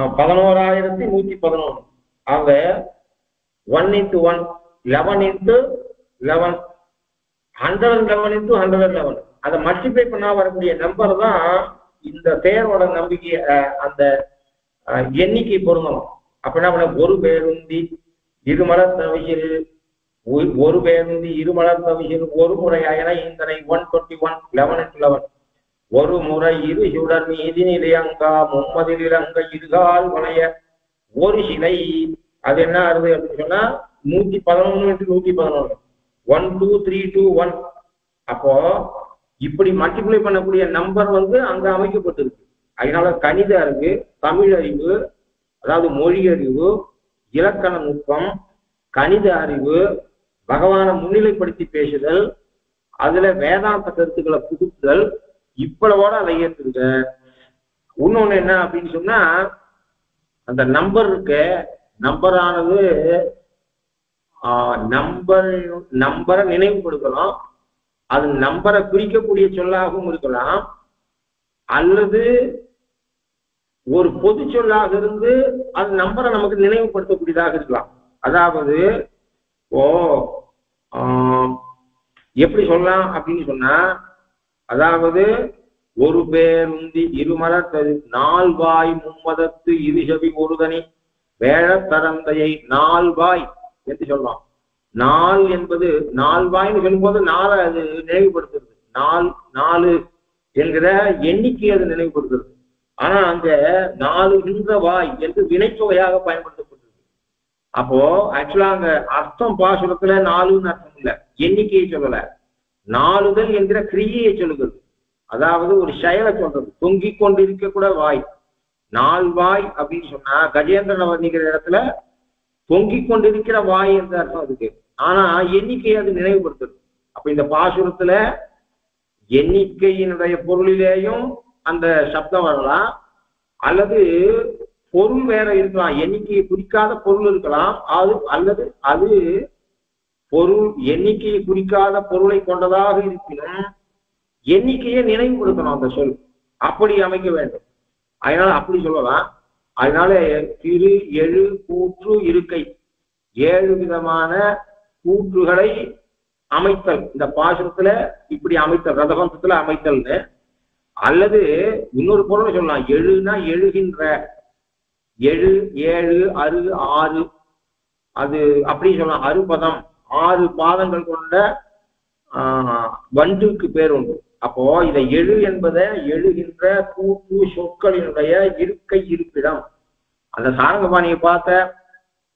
11,11,111. ஆக 1 × 1, 11 × 11, 111 × 111. அதை மல்டிப்ளை பண்ணா வரக்கூடிய நம்பர் தான் இந்த தேரோட நம்பிக்கை. அந்த எண்ணிக்கை பொருந்தணும். அப்படின்னா ஒரு பேருந்தி இருமலர் தவியில், ஒரு பேருந்தி இருமலர் தவியில் ஒரு முறை அயன இந்தனை 121, 11 × 11. ஒரு முறை இரு சுடர் மீதி நிலையங்கா மும்மதில் இலங்க இருகால் வளைய ஒரு சிலை. அது என்ன ஆகுது அப்படின்னு சொன்னா 111 × 111, 1 2 3 2 1. அப்போ இப்படி மல்டிப்ளை பண்ணக்கூடிய நம்பர் அங்க அமைக்கப்பட்டிருக்கு. அதனால கணித அறிவு, தமிழ் அறிவு, அதாவது மொழி அறிவு, இலக்கண நுட்பம், கணித அறிவு, பகவானை முன்னிலைப்படுத்தி பேசுதல், அதுல வேதாந்த கருத்துக்களை புகுத்துதல், இப்பளவோட அதை ஏற்றுங்க. இன்னொன்னு என்ன அப்படின்னு சொன்னா, அந்த நம்பர் இருக்க நம்பரானது நம்பரை நினைவுபடுத்தலாம். அது நம்பரை பிரிக்கக்கூடிய சொல்லாகவும் இருக்கலாம், அல்லது ஒரு பொது சொல்லாக இருந்து அது நம்பரை நமக்கு நினைவுபடுத்தக்கூடியதாக இருக்கலாம். அதாவது எப்படி சொல்லலாம் அப்படின்னு சொன்னா, அதாவது ஒரு பேருந்தி இருமலர் நால்வாய் மும்மதத்து இருசவி ஒருதனி வேழ தரந்தையை நால்வாய் என்று சொல்லலாம். நாள் என்பது நால்வாய்ன்னு சொல்லும்போது நாளை அது நினைவுபடுத்துறது. நாலு என்கிற எண்ணிக்கை அது நினைவுபடுத்துறது. ஆனா அங்க நாலுகின்ற வாய் என்று வினைத்தொகையாக பயன்படுத்தப்பட்டிருக்கு. அப்போ ஆக்சுவலா அங்க அர்த்தம் பாசுரத்துல நாலுன்னு அர்த்தம் இல்லை, எண்ணிக்கையை சொல்லல, நாலுதல் என்கிற கிரியையை சொல்லுகிறது. அதாவது ஒரு செயலை சொல்றது. தொங்கிக் கொண்டு இருக்க கூட வாய். நால்வாய் அப்படின்னு சொன்னா கஜேந்திரனை வர்ணிக்கிற இடத்துல தொங்கிக் கொண்டிருக்கிற வாய் என்ற அர்த்தம் அதுக்கு. ஆனா எண்ணிக்கையை அது நினைவுபடுத்துது. அப்ப இந்த பாசுரத்துல எண்ணிக்கையினுடைய பொருளிலேயும் அந்த சப்தம் வரலாம், அல்லது பொருள் வேற இருக்கலாம். எண்ணிக்கையை குறிக்காத பொருள் இருக்கலாம், அல்லது அது பொருள் எண்ணிக்கையை குறிக்காத பொருளை கொண்டதாக இருப்பினும் எண்ணிக்கையை நினைவுபடுத்தணும் அந்த சொல். அப்படி அமைக்க வேண்டும். அதனால அப்படி சொல்லலாம். அதனால திரு எழு கூற்று இருக்கை 7 விதமான கூற்றுகளை அமைத்தல் இந்த பாசுரத்துல இப்படி அமைத்தல், ரதபந்தத்துல அமைத்தல்னு. அல்லது இன்னொரு பொருளை சொல்லலாம். எழுனா எழுகின்ற, எழு 7 அரு 6, அது அப்படி சொல்லலாம். அறுபதம் 6 பாதங்கள் கொண்ட வண்டுக்கு பேர் உண்டு. அப்போ இதை எழு என்பதை எழுகின்ற கூட்டு சொற்களினுடைய இருக்கை இருப்பிடம். அந்த சாரங்கபாணியை பார்த்த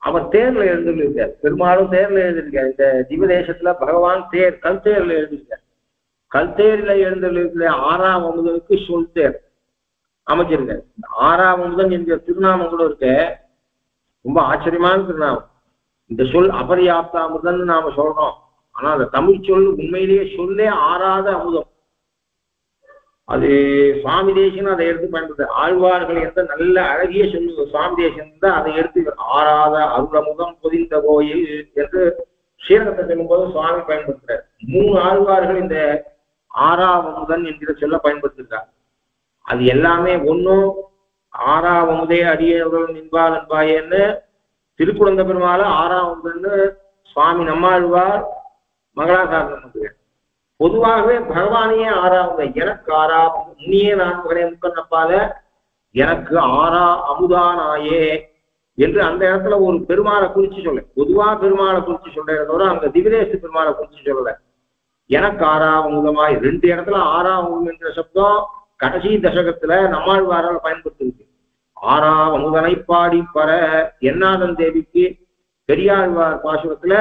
அவர் தேர்ல எழுதிருக்கார். பெரும்பாலும் தேர்ல எழுதியிருக்கார். இந்த திவதேசத்துல பகவான் கல் தேர்ல எழுதியிருக்கார். கல் தேர்ல எழுந்திருக்கிற 6ஆம் அமுதனுக்கு சொல் தேர் அமைச்சிருக்கார். 6ஆம் அமுதன் என்கிற திருநாமம் கூட இருக்க, ரொம்ப ஆச்சரியமான திருநாமம். இந்த சொல் அபரியாப்த அமுதன் நாம சொல்றோம். ஆனா அந்த தமிழ் சொல் உண்மையிலேயே சொல்லே ஆறாத அமுதம். அது சுவாமி தேசன் அதை எடுத்து பயன்படுத்த. ஆழ்வார்கள் எந்த நல்ல அழகிய சொல்லு சுவாமி தேசன் தான் அதை எடுத்து ஆறாத அருளமுகம் பொதிந்த கோயில் என்று ஸ்ரீரங்கத்தை சொல்லும் போது சுவாமி பயன்படுத்துறார். 3 ஆழ்வார்கள் இந்த 6ஆம் அமுதன் என்கிற சொல்ல பயன்படுத்திருக்கார். அது எல்லாமே ஒன்னும் 6ஆம் அமுதே அடியவர்கள் நின்பால் என்பாயன்னு திருக்குழந்த பெருமாள் 6ஆம் அமுதன்னு சுவாமி நம்மாழ்வார் மங்களாசாசனம் பண்ணுவேன். பொதுவாகவே பகவானையே ஆறாவது எனக்கு ஆறா முனியே நான் மகனே முக்கண்ணப்பால எனக்கு ஆறா அமுதானாயே என்று அந்த இடத்துல ஒரு பெருமாளை குறிச்சு சொல்ல. பொதுவா பெருமாளை குறிச்சு சொல்றதோட அங்க திவிதேச பெருமாளை குறிச்சு சொல்லல. எனக்கு ஆறா அமுதமாய் 2 இடத்துல ஆறா அமுதம் என்ற சப்தம் கடைசி தசகத்துல நம்மாழ்வாரால் பயன்படுத்திருக்கு. ஆறா அமுதனை பாடி பர என்னாதன் தேவிக்கு பெரியாழ்வார் பாசுரத்துல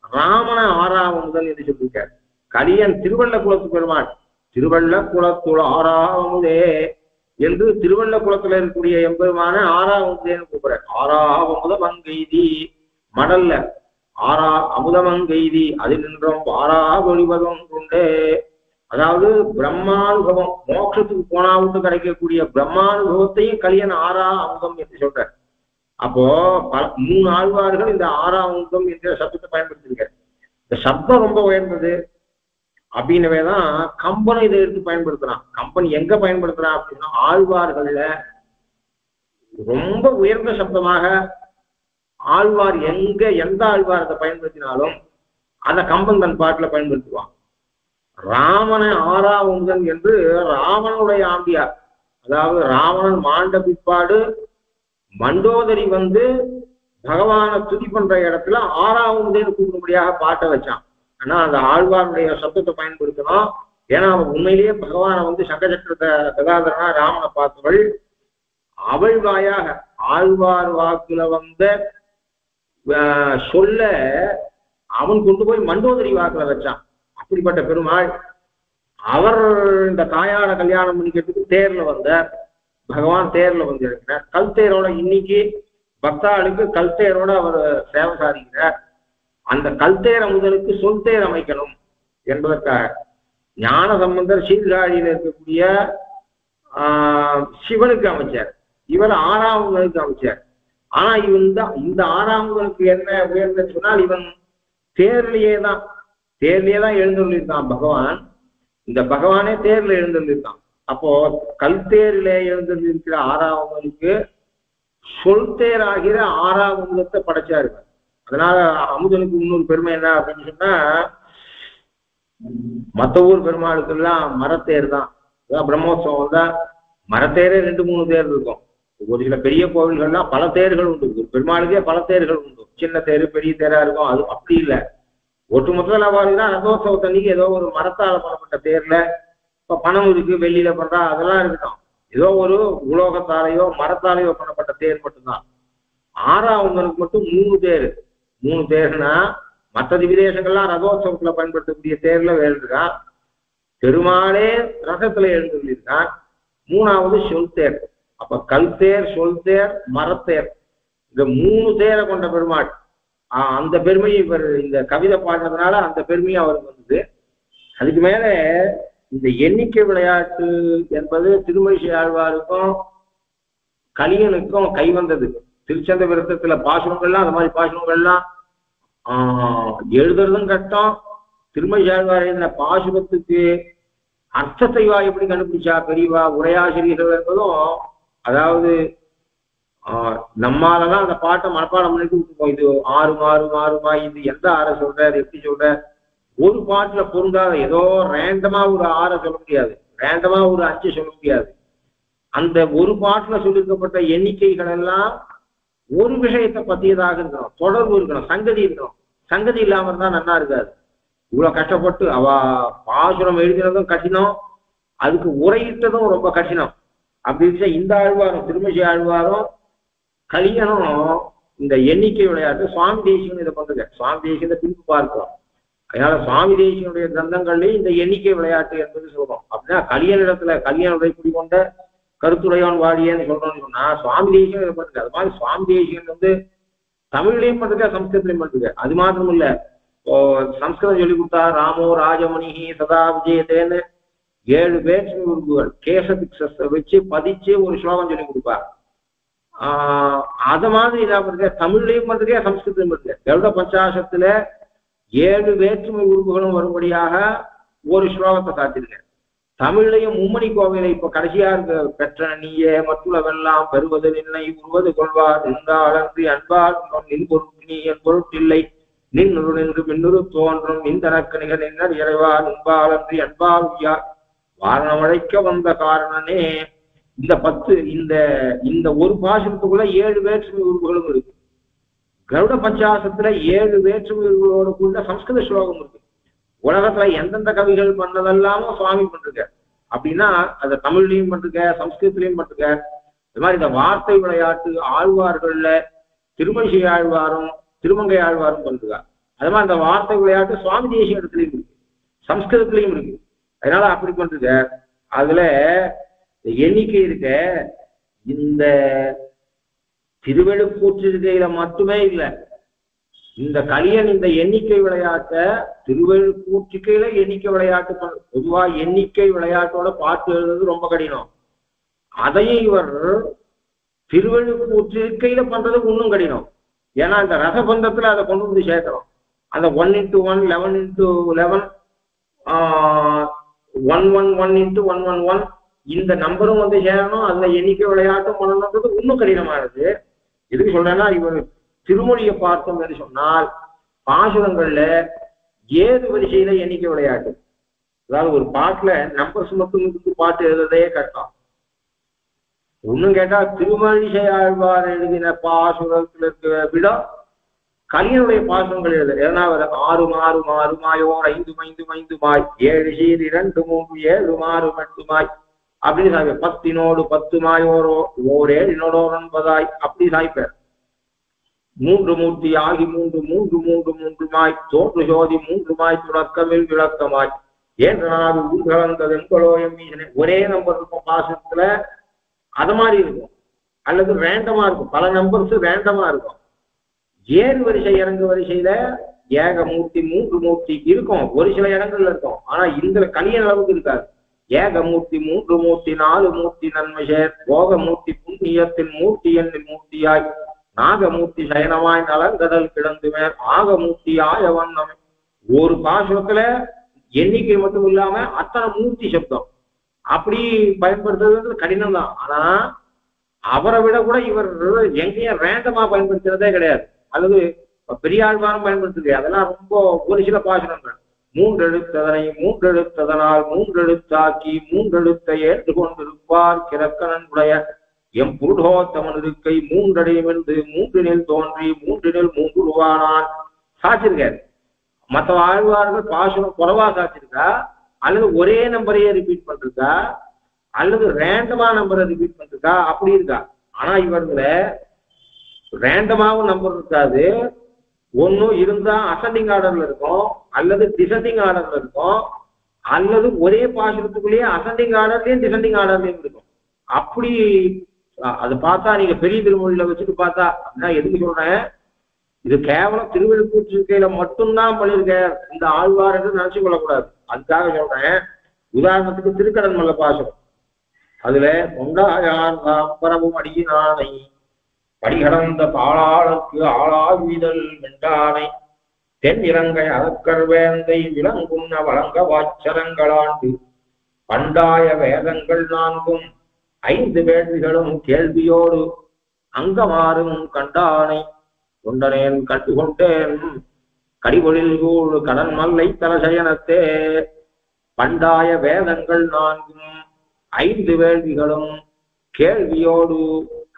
ராமன ஆறா அமுதன் என்று சொல்லியிருக்கார். கலியன் திருவள்ள குலத்து பெருமாள் திருவள்ள குலத்துள் ஆறாவமுதே என்று திருவள்ள குலத்துல இருக்கக்கூடிய எம்பெருமான ஆறாவமுதேன்னு கூப்பிடுறார். ஆறாவமுதமங்கெய்தி மடல்ல ஆறா அமுதமங்கெய்தி அதில் நின்றும் ஆறா ஒளிவதும் உண்டு. அதாவது பிரம்மானுபவம் மோட்சத்துக்கு போனாவுக்கு கிடைக்கக்கூடிய பிரம்மானுபவத்தையும் கலியன் ஆறா அமுதம் என்று சொல்றார். அப்போ 3 ஆழ்வார்கள் இந்த ஆறா அமுதம் என்ற சப்தத்தை பயன்படுத்திருக்காரு. இந்த சப்தம் ரொம்ப உயர்ந்தது அப்படின்னவேதான் கம்பனை இதை எடுத்து பயன்படுத்துறான். கம்பன் எங்க பயன்படுத்துறான் அப்படின்னா ஆழ்வார்கள்ல ரொம்ப உயர்ந்த சப்தமாக ஆழ்வார் எந்த ஆழ்வார் அதை பயன்படுத்தினாலும் அதை கம்பன் தன் பாட்டுல பயன்படுத்துவான். ராமன ஆறாவமுதன் என்று ராவணனுடைய ஆம்பியார், அதாவது ராவணன் மாண்ட பிற்பாடு மண்டோதரி பகவானை துதி பண்ற இடத்துல ஆறாவமுதேன்னு கூப்பிடும்படியாக பாட்டை வச்சான். ஆனா அந்த ஆழ்வாருடைய சப்தத்தை பயன்படுத்தணும். ஏன்னா அவன் உண்மையிலேயே பகவானை சங்கச்சக்கரத்தை கதாதரனா ராமனை பார்த்தவள். அவள் வாயாக ஆழ்வார் வாக்குல சொல்ல அவன் கொண்டு போய் மண்டோதரி வாக்குல வச்சான். அப்படிப்பட்ட பெருமாள் அவர் இந்த தாயார கல்யாணம் பண்ணிக்கிறதுக்கு தேர்ல வந்தார். பகவான் தேர்ல இருக்கிறார். கல் தேரோட இன்னைக்கு பக்தாளுக்கு கல் தேரோட அவர் சேவை சாதிக்கிறார். அந்த கல்தேர் அமுதனுக்கு சொல் தேர் அமைக்கணும் என்பதற்காக ஞான சம்பந்தர் சீர்காழியில் இருக்கக்கூடிய சிவனுக்கு அமைச்சார். இவர் 6ஆவதுக்கு அமைச்சார். ஆனா இந்த 6ஆவதுக்கு என்ன உயர்ந்தன்னு சொன்னால் இவன் தேர்லயே தான் எழுந்துள்ளிருக்கான் பகவான். இந்த பகவானே தேர்ல எழுந்துள்ளிருக்கான். அப்போ கல்தேரிலே எழுந்துள்ளிருக்கிற 6ஆவதுக்கு சொல் தேர் ஆகிற 6ஆவதத்தை படைச்சாரு. அதனால அமுதனுக்கு இன்னொரு பெருமை என்ன அப்படின்னு சொன்னா மற்ற ஊர் பெருமாளுக்கு எல்லாம் மரத்தேர் தான். பிரம்மோத்சவம் தான் மரத்தேரே 2-3 தேர் இருக்கும். ஒரு சில பெரிய கோவில்கள்லாம் பல தேர்கள் உண்டு. ஒரு பெருமாளுக்கே பல தேர்கள் உண்டு. சின்ன தேர் பெரிய தேரா இருக்கும். அது அப்படி இல்லை. ஒட்டுமொத்தத்தில் தான் ரதோத்சவத்தன்னைக்கு ஏதோ ஒரு மரத்தால பண்ணப்பட்ட தேர்ல இப்ப பணம் இருக்கு வெள்ளியில பண்றா அதெல்லாம் இருக்கட்டும். ஏதோ ஒரு உலோகத்தாலேயோ மரத்தாலேயோ பண்ணப்பட்ட தேர் மட்டும்தான். 6ஆவதுக்கு மட்டும் 3 தேர்னா மற்ற விதேசங்கள்லாம் ரதோத்சவத்துல பயன்படுத்தக்கூடிய தேர்ல வேண்டிருக்கான். பெருமாளே ரசத்துல எழுந்துள்ளிருக்கான். 3ஆவது சொல் தேர். அப்ப கல் தேர், சொல் தேர், மரத்தேர், இந்த 3 தேரை கொண்ட பெருமாள். அந்த பெருமையை இவர் இந்த கவிதை பாடினதுனால அந்த பெருமையும் அவருக்கு வந்தது. அதுக்கு மேல இந்த எண்ணிக்கை விளையாட்டு என்பது திருமழிசை ஆழ்வாருக்கும் கலியனுக்கும் கை வந்தது. திருச்சந்த விருத்தத்துல பாசுரங்கள்லாம் அந்த மாதிரி பாசுரங்கள்லாம் எழுதுறதும் கஷ்டம். திருமழிசை ஆழ்வார் எழுதின பாசுரத்துக்கு அர்த்தத்தை எப்படி கண்டுபிடிச்சா பெரியவா உரையாசிரியர்கள் என்பதும், அதாவது நம்மாலதான் அந்த பாட்டை மனப்பாடம் பண்ணிட்டு விட்டுப்போம். இது ஆறுமா இது எந்த ஆறை சொல்ற, அது எப்படி சொல்ற, ஒரு பாட்டுல பொருந்தாத ஏதோ ரேண்டமா ஒரு 6 சொல்ல முடியாது, ரேண்டமா ஒரு 5 சொல்ல முடியாது. அந்த ஒரு பாட்டுல சொல்லியிருக்கப்பட்ட எண்ணிக்கைகள் எல்லாம் ஒரு விஷயத்தை பத்தியதாக இருக்கணும், தொடர்பு இருக்கணும், சங்கதி இருக்கணும். சங்கதி இல்லாம இருந்தா நல்லா இருக்காது. இவ்வளவு கஷ்டப்பட்டு அவ பாசுரம் எழுதினதும் கடினம், அதுக்கு உரையிட்டதும் ரொம்ப கடினம். அப்படி இருந்துச்சா இந்த ஆழ்வாரும் திருமழிசை ஆழ்வாரும் கலியனும் இந்த எண்ணிக்கை விளையாட்டு சுவாமி தேசிகன் இதை பண்றது. சுவாமி தேசிகத்தை பின்பு பார்க்கிறோம். அதனால சுவாமி தேசிகனுடைய கிரந்தங்கள்லயும் இந்த எண்ணிக்கை விளையாட்டு என்பது சொல்றோம். அப்படின்னா கலியனிடத்துல கலியனுடைய குடிகொண்ட கருத்துடையான் வாடியன்னு சொல்றோம்னு சொன்னா சுவாமி தேசிகன் இதை பண்ணுங்க. அது மாதிரி சுவாமி தேசிகன் தமிழ்லையும் பண்ணுங்க, சம்ஸ்கிருதத்திலையும் பண்ணுங்க. அது மாத்திரம் இல்ல, சம்ஸ்கிருதம் சொல்லி கொடுத்தா ராமோ ராஜமணி சதா விஜயத்தேன்னு 7 வேற்றுமை உறுப்புகள் கேசபிக்ஸ வச்சு பதிச்சு ஒரு ஸ்லோகம் சொல்லி கொடுப்பார். அத மாதிரி இதா பண்ணுங்க. தமிழ்லையும் பண்ணுங்க, சம்ஸ்கிருதம் பண்ணுங்க. கருட பஞ்சாசத்துல 7 வேற்றுமை உறுப்புகளும் வரும்படியாக ஒரு ஸ்லோகத்தை காட்டிருங்க. தமிழ்லையும் மும்மணி கோவிலை இப்ப கடைசியா இருக்க பெற்ற நீயே மற்றுள்ளவெல்லாம் பெறுவது நின்னை உருவது கொள்வார் இருந்தால் அன்றி அன்பால் நின் பொருட்டு நீ என் பொருட்டில்லை நின்னுரு நின்று மின்னுரு தோன்றும் இந்தனக்கு நிகழ் நின்னர் இறைவா நின்பாலன்றி அன்பாவியா வாரணமழைக்க வந்த காரணனே. இந்த 10 இந்த ஒரு பாசனத்துக்குள்ள 7 வேற்றுமை உருவுகளும் இருக்கு. கருட பஞ்சாசத்துல 7 வேற்றுமை உருவுகளோடு கூட சம்ஸ்கிருத ஸ்லோகம் இருக்கு. உலகத்துல எந்தெந்த கவிகள் பண்ணதெல்லாமோ சுவாமி பண்ருக்க அப்படின்னா அதை தமிழ்லையும் பண்ருக்க, சம்ஸ்கிருதத்திலையும் பண்ருக்க. இது மாதிரி இந்த வார்த்தை விளையாட்டு ஆழ்வார்கள்ல திருமணிசை ஆழ்வாரும் திருமங்கை ஆழ்வாரும் பண்ருக்கா. அது மாதிரி இந்த வார்த்தை விளையாட்டு சுவாமி தேசிய இடத்துலையும் இருக்கு, சம்ஸ்கிருதத்திலையும் இருக்கு. அதனால அப்படி பண்ருக்க. அதுல எண்ணிக்கை இருக்க இந்த திருவெழுக்கூற்றிருக்கையில மட்டுமே இல்லை. இந்த கலியன் இந்த எண்ணிக்கை விளையாட்ட திருவெழுக்கூற்றிக்கையில எண்ணிக்கை விளையாட்டு பொதுவா எண்ணிக்கை விளையாட்டோட பாட்டு எழுதுறது ரொம்ப கடினம். அதையும் இவர் திருவெழுக்கூற்றிருக்கையில பண்றது இன்னும் கடினம். ஏன்னா இந்த ரசபந்தத்துல அதை கொண்டு வந்து சேர்க்கிறோம். அந்த 1x1 11x11 111 இந்த நம்பரும் வந்து சேரணும். அதுல எண்ணிக்கை விளையாட்டும் பண்ணணுன்றது இன்னும் கடினமானது. எதுக்கு சொல்றேன்னா இவர் திருமொழியை பார்த்தோம் என்று சொன்னால் பாசுரங்கள்ல ஏது வரிசையில எண்ணிக்கை விளையாட்டு. அதாவது ஒரு பாட்டுல நம்பர்ஸ் மட்டும் பாட்டு எழுதுறதே கஷ்டம். ஒன்னும் கேட்டா திருமழிசை ஆழ்வார் எழுதின பாசுரத்துல இருக்க விட கலியனுடைய பாசுரங்கள் எழுத ஏன்னா 6 மாறு மாறு மாயோர் 5 5 5 மாய் 7 சீர் 2 3 7 மாறு 8 மாய் அப்படி சாய்ப்பார். 10 10 மாயோரோ 7 9 அப்படி சாய்ப்பார். 3 மூர்த்தி ஆகி 3 3 3 3 மாய் தோற்று ஜோதி 3 மாய் தொடக்கமில் விளக்கமாய் ஏன் ஊர்களந்தது எங்களோ எம்மீசனே. ஒரே நம்பர் இருக்கும் பாசத்துல, அது மாதிரி இருக்கும். அல்லது ரேண்டமா இருக்கும், பல நம்பர்ஸ் ரேண்டமா இருக்கும். ஏறு வரிசை இறங்கு வரிசையில ஏகமூர்த்தி 3 மூர்த்தி இருக்கும், ஒரு சில இடங்கள்ல இருக்கும். ஆனா இந்த கலியன் அளவுக்கு இருக்காது. ஏகமூர்த்தி 3 மூர்த்தி 4 மூர்த்தி நன்மை சேர் போகமூர்த்தி புண்ணியத்தின் மூர்த்தி என்னில் மூர்த்தியாய் நாகமூர்த்தி சயனமாய் நலங்கடல் கிடந்துமே ஆகமூர்த்தி ஆயவண்ணம். ஒரு பாசுரத்துல எண்ணிக்கை மட்டும் இல்லாம அத்தனை மூர்த்தி சப்தம் அப்படி பயன்படுத்துறது கடினம் தான். ஆனா அவரை விட கூட இவர் எங்கேயும் ரேண்டமா பயன்படுத்துறதே கிடையாது. அல்லது பெரியாழ்வாரும் பயன்படுத்துது. அதெல்லாம் ரொம்ப ஒரு சில பாசுரங்கள் 3 எழுத்ததனை 3 எழுத்ததனால் 3 எழுத்தாக்கி 3 எழுத்தை ஏற்று கொண்டிருப்பார் கிழக்கணன் உடைய எம் புருடோத்தமன் இருக்கை 3 அடியிலிருந்து 3 தோன்றி 3 3 உருவானான் சாச்சிருக்காரு. மற்ற ஆழ்வார்கள் பாசுரம் குறைவா சாச்சிருக்கா, அல்லது ஒரே நம்பரையே ரிப்பீட் பண்றா, அல்லது ரேண்டமா நம்பரை ரிப்பீட் பண்றா, அப்படி இருக்கா. ஆனா இவர்ல ரேண்டமாவும் நம்பர் இருக்காது. ஒன்னும் இருந்தா அசெண்டிங் ஆர்டர்ல இருக்கும், அல்லது டிசெண்டிங் ஆர்டர்ல இருக்கும், அல்லது ஒரே பாசுரத்துக்குள்ளேயே அசெண்டிங் ஆர்டர்லயும் டிசெண்டிங் ஆர்டர்லயும் இருக்கும். அப்படி அது பார்த்தா நீங்க பெரிய திருமொழியில வச்சுட்டு பார்த்தா நான் எதுக்கு சொல்றேன், இது கேவலம் திருவெழுக்கூற்றிருக்கையில மட்டும்தான் பண்ணிருக்க இந்த ஆழ்வார் என்று நினைச்சு கொள்ளக்கூடாது. அதுக்காக சொல்றேன். உதாரணத்துக்கு திருக்கடன் மல்ல பாசுரம், அதுல கொண்டாயான் பரவும் அடியினானை படிகடந்த பாலாளுக்கு ஆளாவிதல் மெண்டானை தென் இலங்கை அறக்கர்வேந்தை விலங்குண்ண வழங்க வாச்சரங்களாண்டு பண்டாய வேதங்கள் 4 5 வேள்விகளும் கேள்வியோடு அங்கமாறும் கண்டானை கொண்டனேன் கண்டுகொண்டேன் கடிபொழில் கூழ் கடன் மல்லை தலசயனத்தே பண்டாய வேதங்கள் 4 5 வேள்விகளும் கேள்வியோடு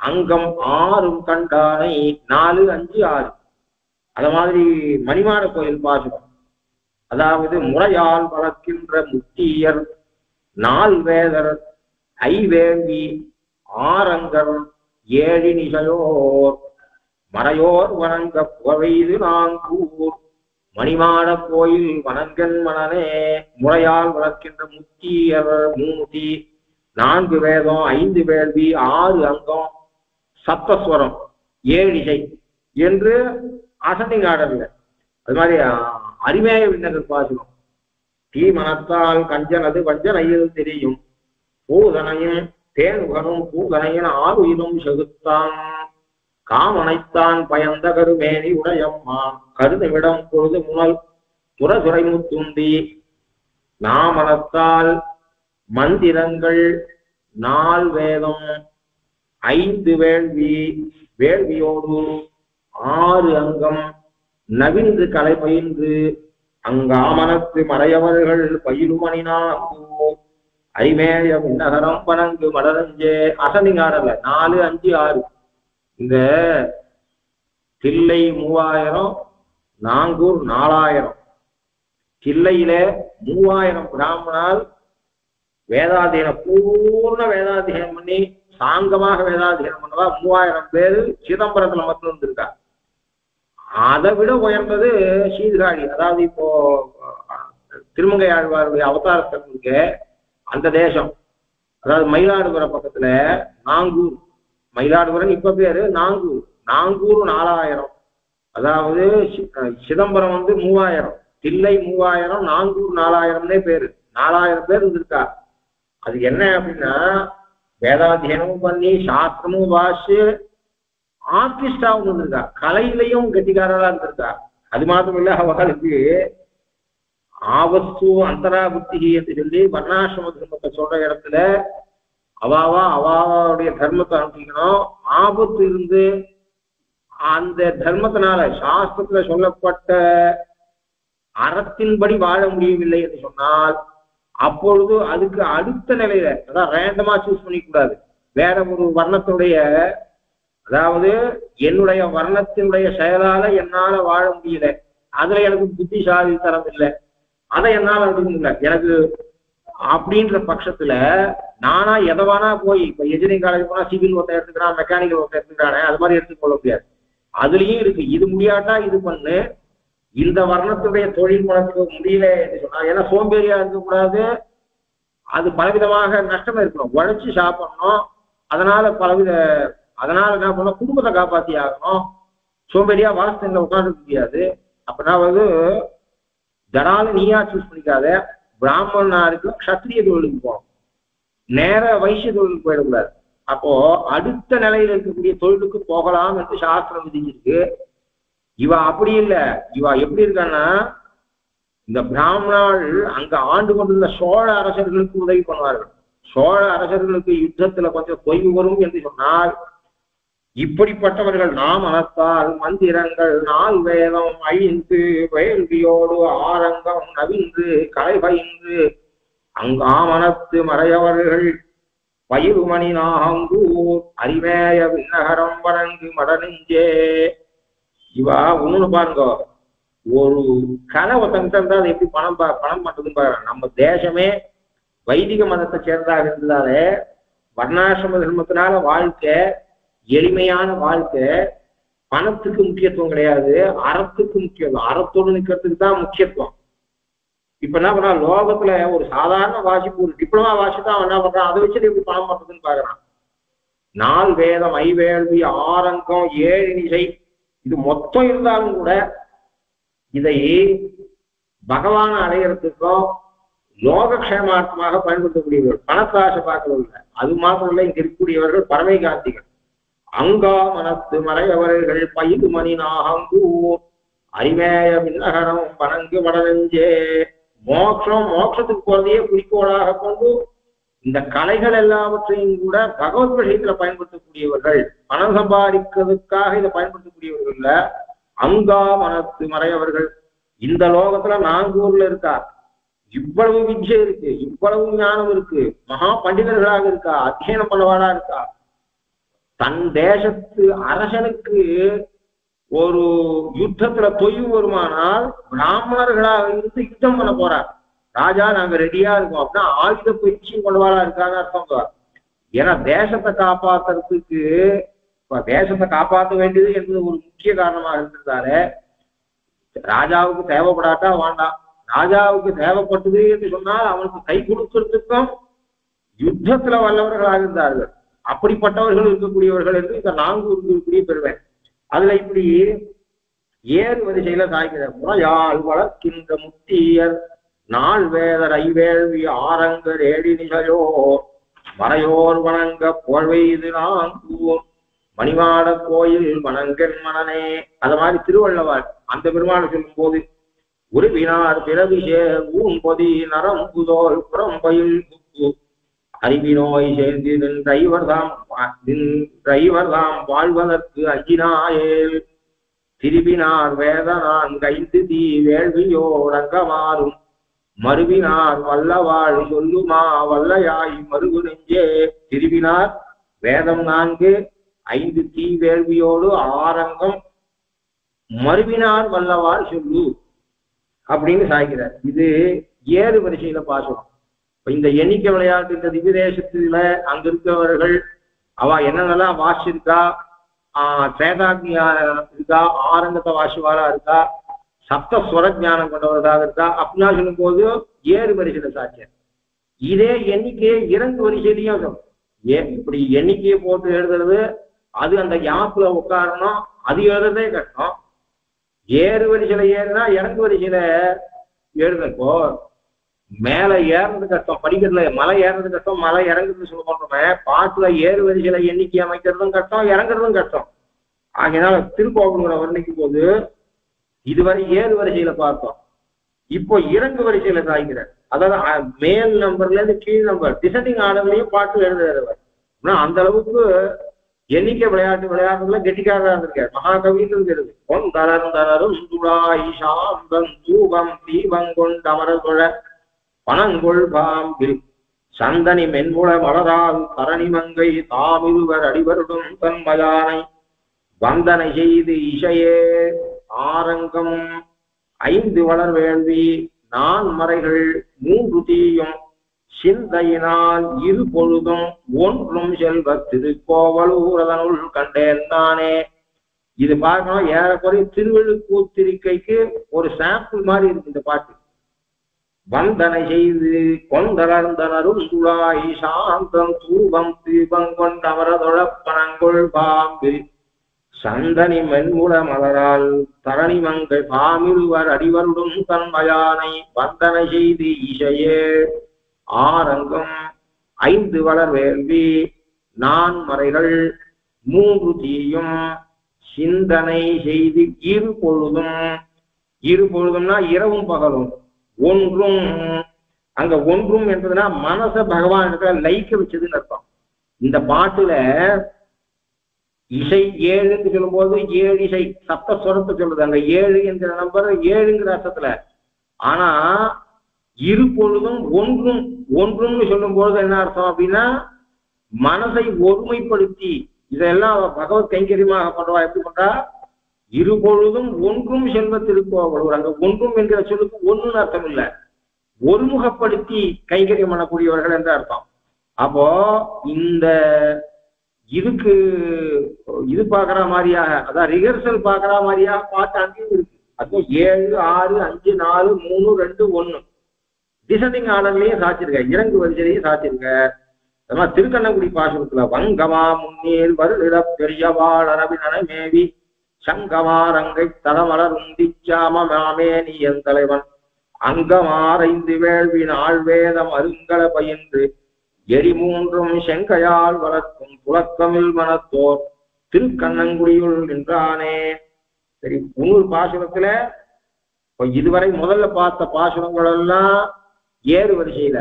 அங்கம் 6 கண்டானை 4 5 6. அத மாதிரி மணிமாட கோயில் பாசுரம், அதாவது முறையால் வளர்க்கின்ற முத்தியர் 4 வேதர் 5 வேள்வி 6 அங்கர் 7 நிசையோர் மறையோர் வணங்க புகவைது 4 மணிமாட கோயில் வணங்கன் மனனே. முறையால் வளர்க்கின்ற முத்தியர் 3 4 வேதம் 5 வேள்வி 6 அங்கம் சப்தஸ்வரம் 7 இசை என்று அசெண்டிங் ஆர்டர்ல. அது மாதிரி அரிமேய விண்ணகர் பாசுரம், தீ மனத்தால் கஞ்சனது வஞ்சனையில் தெரியும் பூதனையும் தேனுகனும் பூதனையின் 6 உயிரும் செகுத்தான் காமனைத்தான் பயந்த கருமேனி உடையம்மா கருதுவிடம் பொழுது முனல் புறசுரை முத்துந்தி நாமனத்தால் மந்திரங்கள் 4 வேதம் 5 வேள்வி வேள்வியோடு 6 அங்கம் நவின்று கலை பயின்று அங்காமனத்து மறையவர்கள் பயிலுமணினாங்கோ அறிமேய விண்ணகரம் பனங்கு மடரஞ்சே அசனிங்காடல 4, 5, 6 இந்த தில்லை 3000 நாங்கூர் 4000 தில்லையில 3000 பிராமணால் வேதாத்தியனம் பூர்ண வேதாத்தியனம் பண்ணி சாங்கமாக வேதாத்தியனம் பண்ணவா 3000 பேரு சிதம்பரத்துல மட்டும் இருந்திருக்கா. அதை விட உயர்ந்தது சீர்காழி, அதாவது இப்போ திருமங்கை ஆழ்வாருடைய அவதாரத்திற்கு அந்த தேசம், அதாவது மயிலாடுதுறை பக்கத்துல நாங்கூர், மயிலாடுதுறை இப்ப பேரு நாங்கூர், நாங்கூர் 4000, அதாவது சிதம்பரம் 3000, தில்லை 3000, நாங்கூர் 4000 பேரு, 4000 பேர் இருந்திருக்கா. அது என்ன அப்படின்னா வேதாத்தியனமும் பண்ணி சாஸ்திரமும் வாசி ஆர்டிஸ்டாவும் இருந்திருக்கா, கலையிலையும் கெட்டிக்காரரா இருந்திருக்கா. அது மாத்திரம் இல்ல, அவர்களுக்கு ஆவஸ்து அந்தரா புத்தி என்று சொல்லி வர்ணாசிரம தர்மத்தை சொல்ற இடத்துல அவாவுடைய தர்மத்தை அனுப்பிக்கணும். ஆபத்து இருந்து அந்த தர்மத்தினால சாஸ்திரத்துல சொல்லப்பட்ட அறத்தின்படி வாழ முடியவில்லை என்று சொன்னால் அப்பொழுது அதுக்கு அடுத்த நிலையில, அதான் ரேண்டமா சூஸ் பண்ணிக்கூடாது, வேற ஒரு வர்ணத்துடைய, அதாவது என்னுடைய வர்ணத்தினுடைய செயலால என்னால வாழ முடியல, அதுல எனக்கு புத்திசாலி தரம் இல்லை, அதை என்னால எடுக்க முடியல எனக்கு அப்படின்ற பட்சத்துல நானா எதவானா போய் இப்ப இன்ஜினியரிங் காலேஜ் போனா சிவில் ஒருத்தர் எடுத்துக்கிறான், மெக்கானிக்கல் ஒருத்தர் எடுத்துக்கிறானே, அது மாதிரி எடுத்துக்கொள்ள முடியாது. அதுலயும் இருக்கு, இது முடியாட்டா இது பண்ணு, இந்த வர்ணத்துடைய தொழில் உனக்கு முடியல என்று சொன்னா, ஏன்னா சோம்பேறியா இருக்கக்கூடாது, அது பலவிதமாக நஷ்டம் இருக்கணும், உழைச்சி சாப்பிடணும், அதனால என்ன பண்ணணும், குடும்பத்தை காப்பாற்றி ஆகணும், சோம்பேறியா வாசத்துல உட்காந்து முடியாது. அப்படின்னா ஜனால நீயா சூஸ் பண்ணிக்காத, பிராமணனா இருக்கு கஷத்திரிய தொழிலுக்கு போகணும், நேர வைசிய தொழிலுக்கு போயிடக்கூடாது. அப்போ அடுத்த நிலையில இருக்கக்கூடிய தொழிலுக்கு போகலாம் என்று சாஸ்திரம் விதிச்சிருக்கு. இவ அப்படி இல்லை, இவ எப்படி இருக்கான்னா இந்த பிராமணால் அங்க ஆண்டு கொண்டிருந்த சோழ அரசர்களுக்கு உதவி பண்ணுவார்கள். சோழ அரசர்களுக்கு யுத்தத்துல கொஞ்சம் தொய்வு வரும் என்று சொன்னால் இப்படிப்பட்டவர்கள் நாம் மனத்தால் மந்திரங்கள் 4 வேதம் அழிந்து வேள்வியோடு ஆரங்கம் நவின்று கலை பயின்று அங்காமனத்து மறையவர்கள் பயிலுமணி நாகூர் அறிமேய விண்ணகரம் வணங்கு மடனெஞ்சே. இவா ஒண்ணு பாருங்க, ஒரு கலை ஒருத்தங்கிட்ட இருந்தா அது எப்படி பணம் பண்றதுன்னு பாக்குறாங்க. நம்ம தேசமே வைதிக மதத்தை சேர்ந்தாக இருந்ததாலே வர்ணாசிரம தர்மத்தினால வாழ்க்கை எளிமையான வாழ்க்கை, பணத்துக்கு முக்கியத்துவம் கிடையாது, அறத்துக்கு முக்கியத்துவம், அறத்தோடு நிற்கிறதுக்கு தான் முக்கியத்துவம். இப்ப என்ன பண்றான், லோகத்துல ஒரு சாதாரண வாசிப்பு ஒரு டிப்ளமா வாசிதான் என்ன பண்றான், அதை வச்சுட்டு எப்படி பணம் பண்றதுன்னு பாக்குறான். 4 வேதம் 5 வேள்வி ஆரங்கம் 7 நிசை இது மொத்தம் இருந்தாலும் கூட இதை பகவான அடையிறதுக்கும் லோகக்ஷேமார்த்தமாக பயன்படுத்தக்கூடியவர்கள், பணத்தாசை பார்க்கவில்லை. அது மாத்திரம் இல்லை, இங்க இருக்கக்கூடியவர்கள் பரமை காந்திகள். அங்கா மனத்து மறையவர்கள் பயிது மணி நாகூர் அறிமேய விண்ணகரம் வணங்கு வடனெஞ்சே. மோட்சத்துக்கு போறதையே குறிக்கோளாக கொண்டு இந்த கலைகள் எல்லாவற்றையும் கூட பகவத் விஷயத்துல பயன்படுத்தக்கூடியவர்கள், பணம் சம்பாதிக்கிறதுக்காக இதை பயன்படுத்தக்கூடியவர்கள் அங்கா மனத்து மறையவர்கள். இந்த லோகத்துல நாங்கூர்ல இருக்கா, இவ்வளவு வித்யை இருக்கு, இவ்வளவு ஞானம் இருக்கு, மகா பண்டிதர்களாக இருக்கா, அத்தியனம் பண்ணவாடா இருக்கா. தன் தேசத்து அரசனுக்கு ஒரு யுத்தத்துல தொய்வு வருமானால் பிராமணர்களாக இருந்து யுத்தம் பண்ண போறார். ராஜா நாங்க ரெடியா இருக்கோம் அப்படின்னா ஆயுத பயிற்சி கொண்டவாளா இருக்காங்க அர்த்தம். ஏன்னா தேசத்தை காப்பாத்துறதுக்கு, தேசத்தை காப்பாற்ற வேண்டியது என்பது ஒரு முக்கிய காரணமாக இருந்திருந்தாலே ராஜாவுக்கு தேவைப்படாட்டா வேண்டாம், ராஜாவுக்கு தேவைப்பட்டது என்று சொன்னால் அவனுக்கு கை கொடுக்கறதுக்கும் யுத்தத்துல வல்லவர்களாக இருந்தார்கள். அப்படிப்பட்டவர்கள் இருக்கக்கூடியவர்கள் என்று இந்த நாங்கூர் இருக்கக்கூடிய பெறுவேன். அதுல இப்படி ஏறு வரிசையில சாய்கிற முறையால் வளர்க்கின்ற முத்தியர் 4 வேதர் 5 வேள்வி ஆரங்கர் 7 நிசையோ மறையோர் வணங்க போழ்வைது நாங்கூர் மணிமாட கோயில் வணங்கன் மனனே. அது மாதிரி திருவள்ளுவர் அந்த பெருமாள் சொல்லும் போது உருவினார் பிறவிசே ஊன்பொதி நரம்புதோல் புறம்பயில் குப்பு அறிவினோய் சேர்ந்து டிரைவர் தாம் வாழ்வதற்கு அஞ்சினாயேல். திருவினார் வேத நான்கைந்து தீ வேள்வியோடங்க மாறும் மறுவினார் வல்லவாழ் சொல்லுமா வல்லையாய் மறுவு நெஞ்சே. திருவினார் வேதம் 4 5 தீ வேள்வியோடு ஆரங்கம் மறுவினார் வல்லவாழ் சொல்லு அப்படின்னு சாய்க்கிறார். இது 7 வரிசையில பாசனம். இந்த எண்ணிக்கை விளையாட்டு இந்த திவ்யதேசத்துல அங்க இருக்கிறவர்கள் அவ என்னென்னலாம் வாசிச்சிருக்கா, சேதாக்னியா இருக்கா, ஆரங்கத்தை வாசிவாளா இருக்கா, சப்தஸ்வர ஞானம் கொண்டவர்களாக இருக்கா அப்படின்னா சொல்லும் போது 7 வரிசையில சாட்சியம். இதே எண்ணிக்கையை 2 வரிசையிலையும் சொல்லும். இப்படி எண்ணிக்கையை போட்டு எழுதுறது அது அந்த யாப்புல உட்காரணும், அது எழுதுறதே கட்டணும். 7 வரிசையில ஏறுனா 2 வரிசையில எழுதுறப்போ மேல ஏறது கஷ்டம், படிக்கிறதுல மலை ஏறது கஷ்டம், மலை இறங்குறது சொல்ல பண்றோமே, பாட்டுல 7 வரிசையில எண்ணிக்கை அமைக்கிறதும் கஷ்டம், இறங்குறதும் கஷ்டம். ஆகையினால திருக்கோவில்களை வர்ணிக்கும் போது இதுவரை 7 வரிசையில பார்த்தோம். இப்போ 2 வரிசையில சாய்க்கிறார். அதாவது மேல் நம்பர்ல இருந்து கீழ் நம்பர் டிசைனிங் ஆர்டர்லயும் பாட்டு எழுதுறவர். அந்த அளவுக்கு எண்ணிக்கை விளையாடுறதுல கெட்டிக்காரா இருந்திருக்கார். மகாகவின்னு இருக்கிறது. பொன் தளர்ந்தரும் துளாய் சாம்பம் தூபம் தீபங்கொண்டமரதுழ பனங்கொள் பாம்பில் சந்தனி மென்புல மலரால் தரணி மங்கை தாமிருவர் அடிவருடும் தன்மயானை வந்தனை செய்து இசையே ஆரங்கம் 5 வளர் வேள்வி 4 மறைகள் 3 தீயும் சிந்தையினால் 2 பொழுதும் 1 செல்வ திருக்கோவலூரதனுள் கண்டேன் தானே. இது பார்க்கணும். ஏறக்குறைய திருவள்ளுக்கூத்திரிக்கைக்கு ஒரு சாம்பிள் மாதிரி இருக்கு இந்த பாட்டு. வந்தனை செய்து கொண்டலர்ந்தனரும் துளாய் சாந்தம் தூபம் தீபங்கொண்டமரதொழப்பனங்கொள் பாம்பு சந்தனி மென்முல மலரால் தரணி மங்கை பாமிருவர் அடிவருடும் தன்மயானை வந்தனை செய்து இசையே ஆரங்கம் 5 வளர் வேள்வி 4 மறைகள் 3 தீயும் சிந்தனை செய்து 2 பொழுதும். 2 பொழுதும்னா இரவும் பகலும். 1 அங்க 1 என்றதுன்னா மனச பகவான் இடத்துல லைக்க வச்சதுன்னு அர்த்தம். இந்த பாட்டுல இசை 7 சொல்லும் போது 7 இசை சப்தஸ்வரத்தை சொல்லுது. அங்க 7 என்கிற நம்பர் 7ங்கிற அர்த்தத்துல. ஆனா 2 பொழுதும் 1 சொல்லும் போது என்ன அர்த்தம் அப்படின்னா மனசை ஒருமைப்படுத்தி இதெல்லாம் பகவத் கைங்கரியமாக பண்றவா. எப்படி பண்றா? 2 பொழுதும் 1 செல்வ திருக்கோவலூர். அங்க 1 என்கிற சொல்லுக்கு 1 அர்த்தம் இல்ல, ஒருமுகப்படுத்தி கைங்கரியம் பண்ணக்கூடியவர்கள் என்ற அர்த்தம். அப்போ இந்த இதுக்கு இது பாக்குற மாதிரியாக, அதான் ரிஹர்சல் பாக்குற மாதிரியாக பாட்டு அங்கேயும் இருக்கு. அதுவும் 7 6 5 4 3 2 1 டிசைனிங் ஆர்டர்லயும் சாச்சிருக்க, 2 வரிசையிலையும் சாச்சிருக்க. அதெல்லாம் திருக்கண்ணங்குடி பாசனத்துல வங்கமா முன்னேல் வருட பெரியவாள் அரபினனை மேவி சங்கமாரங்கை தடமலர் உந்திச்சாம மாமேனி என் தலைவன் அங்கமாரைந்து வேள்வின் ஆழ்வேதம் அருங்கல பயின்று எரிமூன்றும் செங்கையால் வளர்க்கும் புலக்கமில் மனத்தோர் திருக்கண்ணங்குடியுள் நின்றானே. சரி, 3 பாசுரத்துல இதுவரை முதல்ல பார்த்த பாசுரங்கள் எல்லாம் 7 வரிசையில,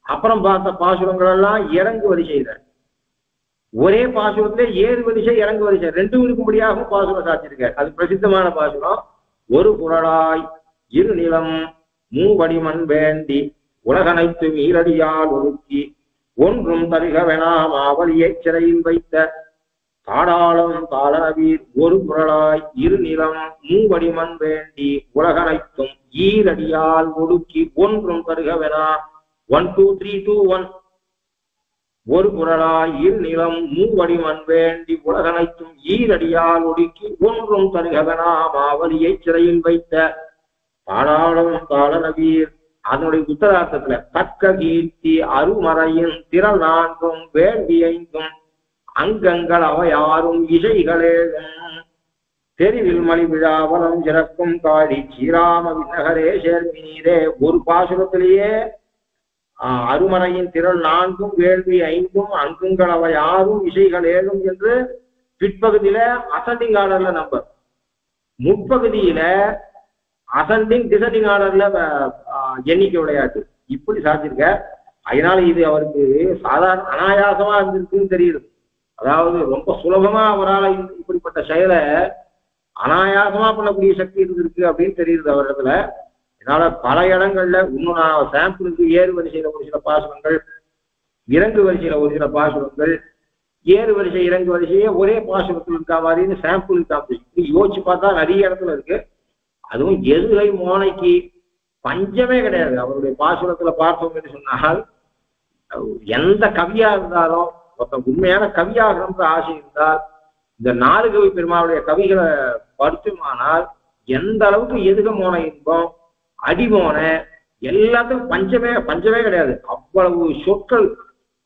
அப்புறம் பார்த்த பாசுரங்கள் எல்லாம் 2 வரிசையில. ஒரே பாசுரத்துல 7 வரிசை 2 வரிசை 2 இருக்கும்படியாகவும் பாசுரம் சாத்திருக்கார். அது பிரசித்தமான பாசுரம். 1 குரலாய் 2 நிலம் 3 வடிமண் வேண்டி உலகனைத்து மீறடியால் ஒடுக்கி 1 தருக வேணாம் ஆவலியை சிறையில் வைத்த தாடாளம் தாளநவீர் 1 குரலாய் 2 நிலம் 3 வடிமண் வேண்டி உலகனைத்தும் ஈரடியால் ஒடுக்கி 1 தருக வேணா 1 2 3 2 1 1 குரலாய் 2 நிலம் 3 வடிமண் வேண்டி உலகனைத்தும் ஈரடியால் ஒடுக்கி 1 தருக வேணா மாவலியை சிறையில் வைத்த தாடாளம் தாளநவீர். அதனுடைய உத்தரார்த்தத்துல தக்க கீர்த்தி அருமறையின் திரள் 4 வேள்வி 5 அங்கங்கள் அவை 6 இசைகளேழும் தெருவில் மணி விழாவலம் சிறக்கும் காடி ஸ்ரீராம விண்ணகரே சேர்மினீரே. 1 பாசுரத்திலேயே அருமறையின் திரள் 4 வேள்வி 5 அங்கங்கள் அவை 6 இசைகள் 7 என்று பிற்பகுதியில அசண்டிங் ஆர்டர்ல நம்பர், முற்பகுதியில அசண்டிங் டிசெண்டிங் ஆர்டர்ல எண்ணிக்கை விளையாட்டு இப்படி சாதிச்சிருக்க. அதனால இது அவருக்கு சாதாரண அனாயாசமா இருந்திருக்குன்னு தெரியுது. அதாவது ரொம்ப சுலபமா அவரால் இப்படிப்பட்ட செயலை அனாயாசமா பண்ணக்கூடிய சக்தி இருந்திருக்கு அப்படின்னு தெரியுது அவரிடத்துல. இதனால பல இடங்கள்ல இன்னும் நான் சாம்பிளுக்கு ஏறு வரிசையில ஒரு சில பாசுரங்கள், இறங்கு வரிசையில ஒரு சில பாசுரங்கள், ஏறு வரிசை இறங்கு வரிசையே ஒரே பாசுரத்தில் இருக்கா மாதிரின்னு சாம்பிள் காமிச்சு யோசிச்சு பார்த்தா நிறைய இடத்துல இருக்கு. அதுவும் எதுகை மோனைக்கு பஞ்சமே கிடையாது. அவருடைய பாசுரத்துல பார்த்தோம் என்று சொன்னால் எந்த கவியா இருந்தாலும் ஒருத்தன் உண்மையான கவியாகணும்ன்ற ஆசை இருந்தால் இந்த நாலுகவி பெருமாளுடைய கவிகளை படித்துமானால் எந்த அளவுக்கு எதுக மோனை இன்பம் அடிமோன எல்லாத்துக்கும் பஞ்சமே கிடையாது. அவ்வளவு சொற்கள்,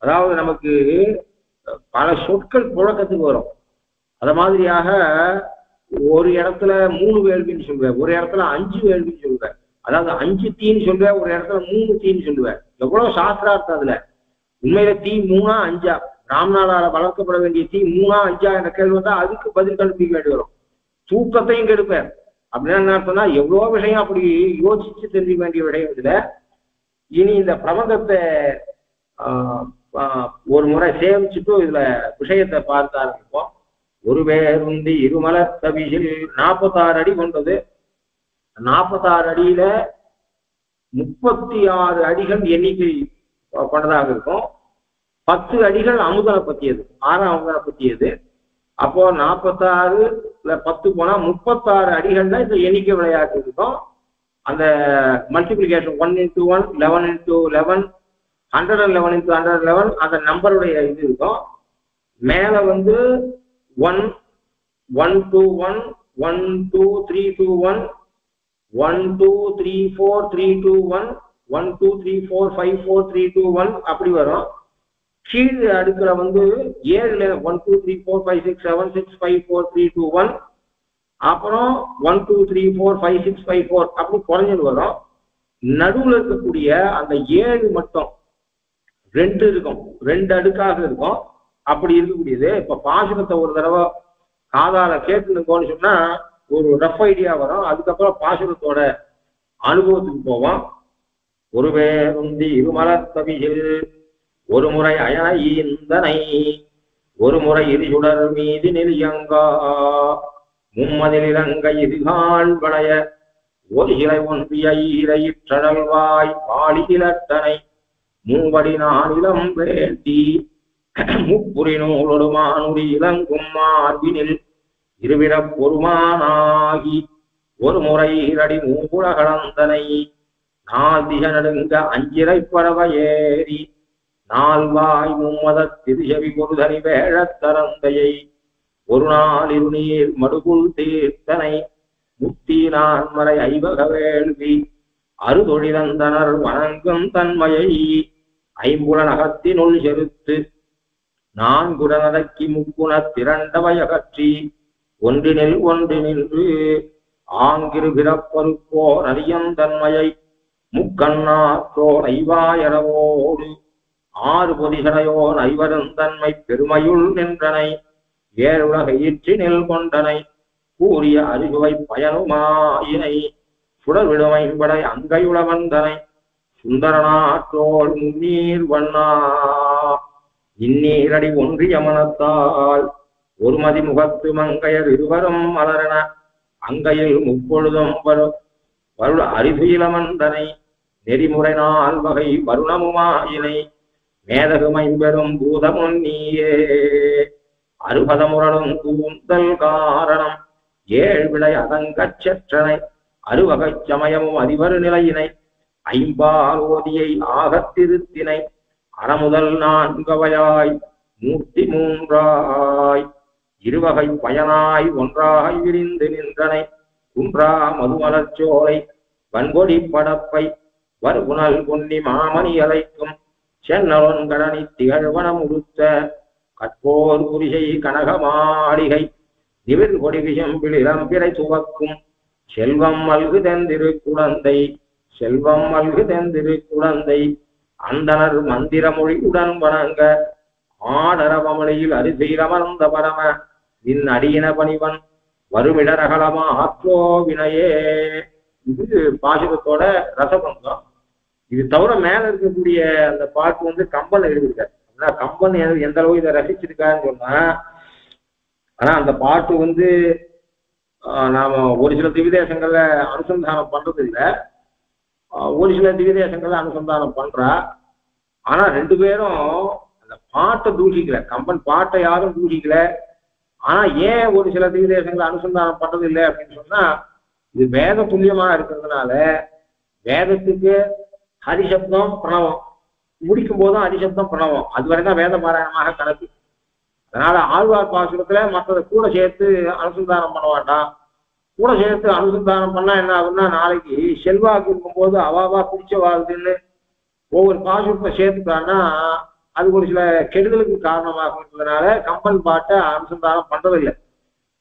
அதாவது நமக்கு பல சொற்கள் புழக்கத்துக்கு வரும். அத மாதிரியாக ஒரு இடத்துல 3 வேள்வின்னு சொல்லுவேன், ஒரு இடத்துல 5 வேள்வின்னு சொல்லுவேன், அதாவது 5 தீன்னு சொல்லுவேன், ஒரு இடத்துல 3 தீன்னு சொல்லுவேன். எவ்வளவு சாஸ்திரார்த்தம் அதுல. உண்மையில தீ 3ஆ 5ஆ, ராம்நாடால வளர்க்கப்பட வேண்டிய தீ 3ஆ 5ஆ என்ற கேள்வி வந்தா அதுக்கு பதில் கண்டுபிடிக்க வேண்டி வரும். தூக்கத்தையும் கெடுப்பேன் அப்படின்னா என்ன சொன்னா எவ்வளோ விஷயம் அப்படி யோசிச்சு தெரிஞ்சுக்க வேண்டிய விஷயம் இதுல. இனி இந்த பிரபந்தத்தை ஒரு முறை சேமிச்சுட்டு இதுல விஷயத்தை பார்க்க ஆரம்பிப்போம். ஒரு பேருந்தி இருமலர் தவியில் 46 அடி கொண்டது. 46 அடியில 36 அடிகள் எண்ணிக்கை கொண்டதாக இருக்கும். 10 அடிகள் அமுதனை பற்றியது, 6ஆம் அமுதனை பற்றியது. அப்போ 46ல 10 போனா 36 அடிகள்ல இந்த எண்ணிக்கை விளையாட்டு இருக்கும். அந்த மல்டிபிளிகேஷன் 1 × 1 11 × 11 111 × 111 அந்த நம்பருடைய இது இருக்கும். மேல வந்து 1 1 2 1 1 2 3 2 1 1 2 3 4 3 2 1 1 2 3 4 5 4 3 2 1 அப்படி வரும். கீழ் அடுக்கிற வந்து 7ல 1 2 3 4 5 6 7 6 5 4 3 2 1 அப்புறம் 1 2 3 4 5 6 5 4 அப்படி குறைஞ்சது வரும். நடுவில் இருக்கக்கூடிய அந்த 7 மட்டும் 2 இருக்கும், 2 அடுக்காக இருக்கும். அப்படி இருக்கக்கூடியது இப்ப பாசுரத்தை ஒரு தடவை காதால கேட்டுனுங்கோன்னு சொன்னா ஒரு ரஃப் ஐடியா வரும். அதுக்கப்புறம் பாசுரத்தோட அனுபவத்துக்கு போவோம். ஒரு பேருந்தி இருமலர் தவியில் ஒரு முறை அயன ஈந்தனை ஒரு முறை இருசுடர் மீது நெலியங்கா மும்மதில் இலங்கை இதுகான் வளைய ஒரு சிலை ஒன்றிய ஈரையிற்றழல்வாய் பாலி இலட்டனை மூவடி நானிலம் வேட்டி முப்புரி நூலொடு மானுடி இளங்கும் மார்பினில் இருவிடப் பொறுமானாகி ஒரு முறை இரடி மூகுல கலந்தனை நாதிக நடுங்க அஞ்சிரை பறவை ஏறி நால்வாய் மும்மத திருசெவி பொருதனி வேழத்தரந்தையை ஒரு நாள் இருநீர் மடுகுள் தீர்த்தனை முத்தி நான்மறை ஐவக வேள்வி அறுதொழிலந்தனர் வணங்கும் தன்மையை ஐம்புல நகத்தினுள் செலுத்து நான்குடனடக்கி முக்குண திரண்டவையகற்றி ஒன்றினில் ஒன்று நின்று ஆங்கிரு பிறப்பருப்போர் அறியும் தன்மையை முக்கண்ணாற்றோர் ஐவாயரவோடு 6 பொதிகளையோர் ஐவரும் தன்மை பெருமையுள் நின்றனை ஏழுலக ஈற்றினில் கொண்டனை கூறிய அறிவுவை பயனுமாயினை சுடர் விடுமைப்படை அங்கையுள வந்தனை சுந்தரனாற்றோள் முன்னீர் வண்ணா இந்நீரடி ஒன்றிய மனத்தால் ஒருமதி முகத்து மங்கையர் இருவரும் மலரன அங்கையில் முப்பொழுதும் வருட அறிதுயிலமந்தனை நெறிமுறை 4 வகை வருணமுமாயினை மேதகுமைம்பெரும் பூதமுன் நீயே அறுபதமுரலும் கூந்தல் காரணம் 7 விளை அதங்கச் செற்றனை அறுவகைச் சமயமும் அதிவரு நிலையினை ஐம்பால் ஓதியை ஆகத்திருத்தினை அறமுதல் 4 மூர்த்தி 3 இருவகை பயனாய் ஒன்றாய் விரிந்து நின்றனை குன்றா மதுமலர்ச்சோலை வன்கொடி படப்பை வருகுணல் பொன்னி மாமணி அலைக்கும் சென்னொன் கடனி திகழ்வனம் உடுத்த கற்போர் புரிசை கனக மாளிகை நிவிர் கொடி விசம்பிளிரம்பிரை துவக்கும் செல்வம் மல்கு தெந்திரு குழந்தை செல்வம் மல்கு தெந்திரு குழந்தை அந்தனர் மந்திர மொழியுடன் வணங்க ஆடரவமலையில் அரிசீரமர்ந்த பரம நின் அடியின பணிவன் வருமிடரகலமா ஆற்றோ வினையே. இது பாசுரத்தோட ரசபந்தம். இது தவிர மேல இருக்கக்கூடிய அந்த பாட்டு வந்து கம்பன் எழுதியிருக்காரு. கம்பன் எந்த அளவு இதை ரசிச்சிருக்காருன்னு சொன்னா, ஆனா அந்த பாட்டு வந்து நாம ஒரு சில திவ்யதேசங்கள்ல அனுசந்தானம் பண்றது இல்லை, ஒரு சில திவ்யதேசங்கள்ல அனுசந்தானம் பண்றா. ஆனா ரெண்டு பேரும் அந்த பாட்டை தூஷிக்கல, கம்பன் பாட்டை யாரும் தூஷிக்கல. ஆனா ஏன் ஒரு சில திவ்யதேசங்களை அனுசந்தானம் பண்றது இல்லை அப்படின்னு சொன்னா, இது வேத துல்லியமா இருக்கிறதுனால வேதத்துக்கு ஹரிசப்தம் பிரணவம், முடிக்கும் போதும் ஹரிசப்தம் பிரணவம், அதுவரைதான் வேத பாராயணமாக கணக்கு. அதனால ஆழ்வார் பாசுரத்துல மற்றதை கூட சேர்த்து அனுசந்தானம் பண்ண வேண்டாம். கூட சேர்த்து அனுசந்தானம் பண்ணா என்ன ஆகுதுன்னா, நாளைக்கு செல்வாக்கு இருக்கும்போது அவாவா பிடிச்ச வாழ்துன்னு ஒவ்வொரு பாசுரத்தை சேர்த்துட்டான்னா அது ஒரு சில கெடுதலுக்கு காரணமாக இருந்ததுனால கம்பன் பாட்டை அனுசந்தானம் பண்றதில்லை.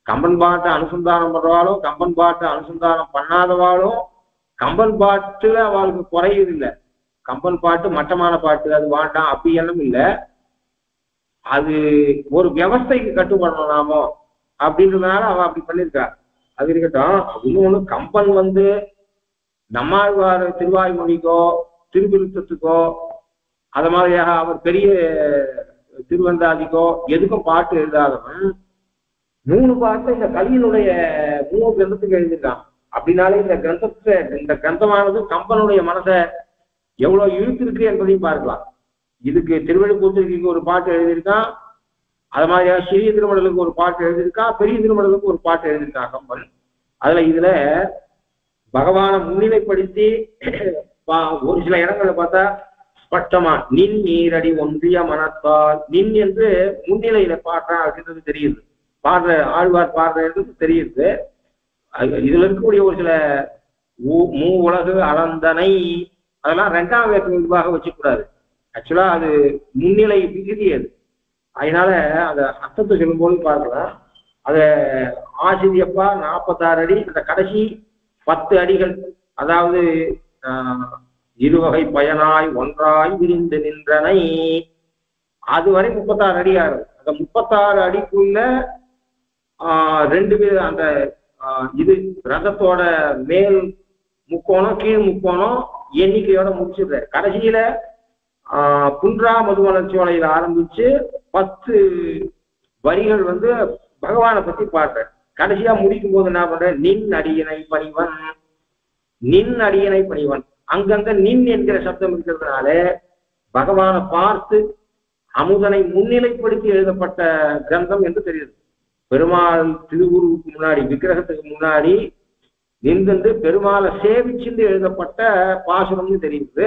கம்பன் பாட்டை அனுசந்தானம் பண்றவாளும் கம்பன் பாட்டை அனுசந்தானம் பண்ணாதவாளும் கம்பன் பாட்டுல அவளுக்கு குறையுது இல்லை. கம்பன் பாட்டு மட்டமான பாட்டு, அது வேண்டாம் அப்படி எல்லாம் இல்லை. அது ஒரு வியவஸ்தைக்கு கட்டுப்படணும் நாமோ அப்படின்றதுனால அவன் அப்படி பண்ணியிருக்கா. அது இருக்கட்டும். இன்னொன்னு, கம்பன் நம்மாழ்வார் திருவாய்மொழிக்கோ திருவிருத்தத்துக்கோ அத மாதிரியாக அவர் பெரிய திருவந்தாதிக்கோ எதுக்கும் பாட்டு எழுதாதவன் 3 பாட்டு இந்த கலியினுடைய 3 கிரந்தத்துக்கு எழுதியிருக்கான். அப்படின்னாலே இந்த கிரந்தமானது கம்பனுடைய மனசை எவ்வளவு இழுத்திருக்கு என்பதையும் பார்க்கலாம். இதுக்கு திருவள்ளுவத்திற்கு ஒரு பாட்டு எழுதியிருக்கான், அது மாதிரியா சிறிய திருமடலுக்கு ஒரு பாட்டு எழுதியிருக்கான், பெரிய திருமடலுக்கு ஒரு பாட்டு எழுதியிருக்கான் கம்பன். இதுல பகவானை முன்னிலைப்படுத்தி ஒரு சில இடங்களை பார்த்தா ஸ்பஷ்டமா நின் நீரடி ஒன்றிய மனத்தால் நின் என்று முன்னிலையில பாடுறான் அப்படின்றது தெரியுது. ஆழ்வார் பாடுறது தெரியுது. இதுல இருக்கக்கூடிய ஒரு சில மூ உலகு அளந்தனை அதெல்லாம் 2ஆம் வேற்றுமையாக வச்சுக்கூடாது. ஆக்சுவலா அது முன்னிலை விகுதி. அது அதனால அந்த அர்த்தத்தை சொல்லும்போது பார்க்கலாம். அத ஆசிரியப்பா 46 அடி, அந்த கடைசி 10 அடிகள், அதாவது இருவகை பயனாய் ஒன்றாய் விரிந்து நின்றனை, அதுவரை 36 அடி ஆகும். அந்த 36 அடிக்குள்ள 2 பேர் அந்த இது ரதத்தோட மேல் முக்கோணம் கீழ் முக்கோணம் எண்ணிக்கையோட முடிச்சிடுற. கடைசியில குன்றா மதுவளர்ச்சியோலையில ஆரம்பிச்சு 10 வரிகள் பகவானை பத்தி பாடுற. கடைசியா முடிக்கும் போது என்ன பண்ற, நின் அடியினை பணிவன், நின் அடியினை பணிவன். அங்கங்க நின் என்கிற சப்தம் இருக்கிறதுனால பகவானை பார்த்து அமுதனை முன்னிலைப்படுத்தி எழுதப்பட்ட கிரந்தம் என்று தெரியுது. பெருமாள் திருவுருவுக்கு முன்னாடி, விக்கிரகத்துக்கு முன்னாடி நின்று பெருமாளை சேவிச்சுட்டு எழுதப்பட்ட பாசுரம்னு தெரியுது.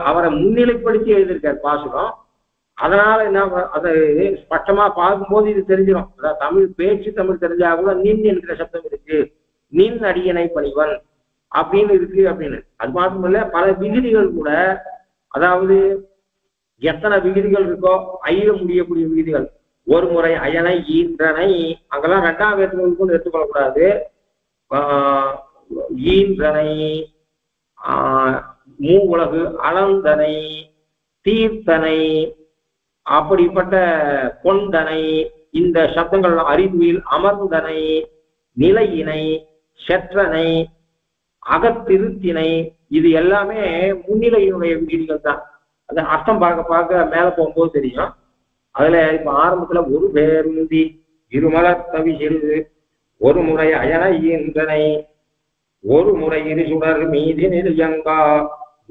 அவரை முன்னிலைப்படுத்தி எழுதியிருக்கார் பாசுரம். அதனால என்ன, அதை ஸ்பஷ்டமா பார்க்கும்போது இது தெரிஞ்சிடும். அதாவது தமிழ் பேச்சு தமிழ் தெரிஞ்சா கூட நின் என்கிற சப்தம் இருக்கு, நின் அடியனை பணிவன் அப்படின்னு இருக்கு அப்படின்னு. அது மாத்திரமில்ல, பல விகுதிகள் கூட, அதாவது எத்தனை விகுதிகள் இருக்கோ ஐய முடியக்கூடிய விகுதிகள், ஒரு முறை அயனை ஈன்றனை, அங்கெல்லாம் 2ஆம் வேற்றுமைக்கும் எடுத்துக்கொள்ளக்கூடாது. ஈன்றனை, மூ உலகு அளந்தனை, தீர்த்தனை, அப்படிப்பட்ட கொண்டனை, இந்த சப்தங்கள் அறிவியல் அமர்ந்தனை, நிலையினை, செற்றனை, அகத்திருத்தினை, இது எல்லாமே முன்னிலையினுடைய விகிதிகள் தான். அது அர்த்தம் பார்க்க பார்க்க மேல போகும்போது தெரியும். அதுல இப்ப ஆரம்பத்துல ஒரு பேருந்தி இருமலர் தவிசில் ஒரு முறை அயன ஈன்றனை, ஒரு முறை இருசுடர் மீதி நிலையங்கா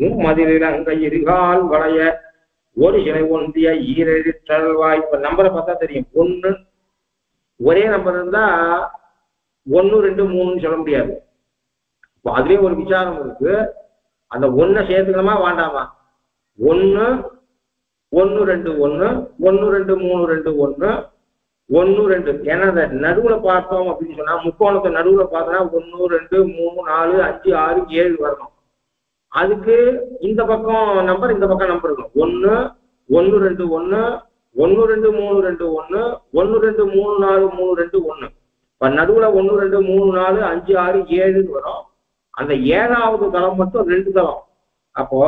மும்மதிலங்க இருகால் வளைய ஒரு சிலை ஒன்றிய ஈரெழுத்தல்வாய். இப்ப நம்பரை பார்த்தா தெரியும். 1 ஒரே நம்பர் இருந்தா 1 2 3 சொல்ல முடியாது. இப்போ அதுலயே ஒரு விசாரம் இருக்கு. அந்த 1 சேர்த்துக்கணுமா வேண்டாமா? 1 1 2 1 1 2 3 2 1 1 2. ஏன்னா அந்த நடுவுல பார்த்தோம் அப்படின்னு சொன்னா, முக்கோணத்தை நடுவுல பார்த்தோம்னா 1 2 3 4 5 6 7 வரணும். அதுக்கு இந்த பக்கம் நம்பர், இந்த பக்கம் நம்பர் இருக்கும். 1 1 2 1 1 2 3 2 1 1 2 3 4 3 2 1. இப்ப நடுவுல 1 2 3 4 5 6 7 வரும். அந்த 7வது தளம் மட்டும் 2 தளம். அப்போ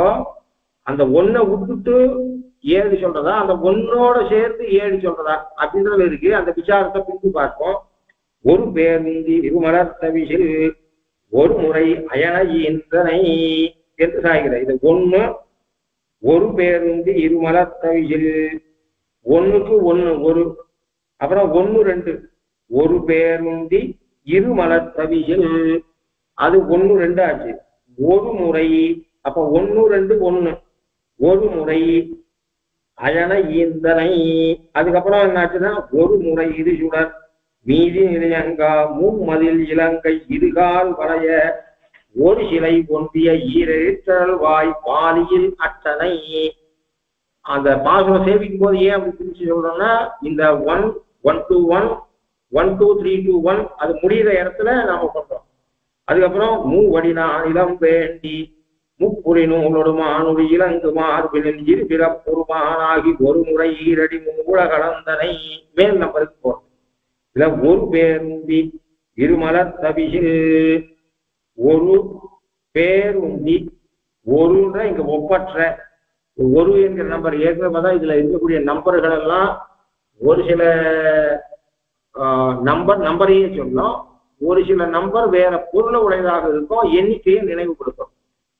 அந்த 1 விட்டுட்டு 7 சொல்றதா, அந்த 1ஓட சேர்த்து 7 சொல்றதா அப்படின்றது இருக்கு. அந்த விசாரத்தை பிரித்து பார்ப்போம். ஒரு பேருந்தி இருமலர் தவிசில் ஒரு முறை அயன ஈன்றனை என்று சாய்கிற. இது 1 ஒரு பேருந்து இருமலர் தவிசில், 1க்கு 1 1, அப்புறம் 1 2 ஒரு பேருந்தி இருமலர் தவியில் அது 1 2 ஆச்சு. ஒரு முறை அப்ப 1 2 1 ஒரு முறை அயன ஈந்தனை. அதுக்கப்புறம் என்னாச்சுன்னா ஒரு முறை இது சுடர் மீதி நிலையங்கா மும்மதில் இலங்கை இருகால் வளைய ஒரு சிலை ஒன்றிய ஈரேற்றல் வாய் பாலியில் அட்டனை. அந்த பாசுரம் சேவிக்கும் போது ஏன் அப்படி பிரிச்சு சொல்றோம்னா இந்த 1 1 to 1 1 2 3 to 1 அது முடிகிற இடத்துல நாம பண்றோம். அதுக்கப்புறம் மூவடினா இளம் வேண்டி முப்புரி நூலொடுமானொரு இலங்கு மார்பினில் இருபிற பொறுமானாகி ஒரு முறை ஈரடி மூல கலந்தனை மேல் நம்பருக்கு போறோம். இதுல ஒரு பேருந்தி இருமலர் தவியில் ஒரு பேருந்தி ஒருன்ற இங்க ஒப்பற்ற ஒரு என்கிற நம்பர் ஏற்கனவே தான் இதுல இருக்கக்கூடிய நம்பர்கள் எல்லாம் ஒரு சில நம்பரையே சொல்லலாம், ஒரு சில நம்பர் வேற பொருளை உடையதாக இருக்கும், எண்ணிக்கையை நினைவுபடுத்தும்.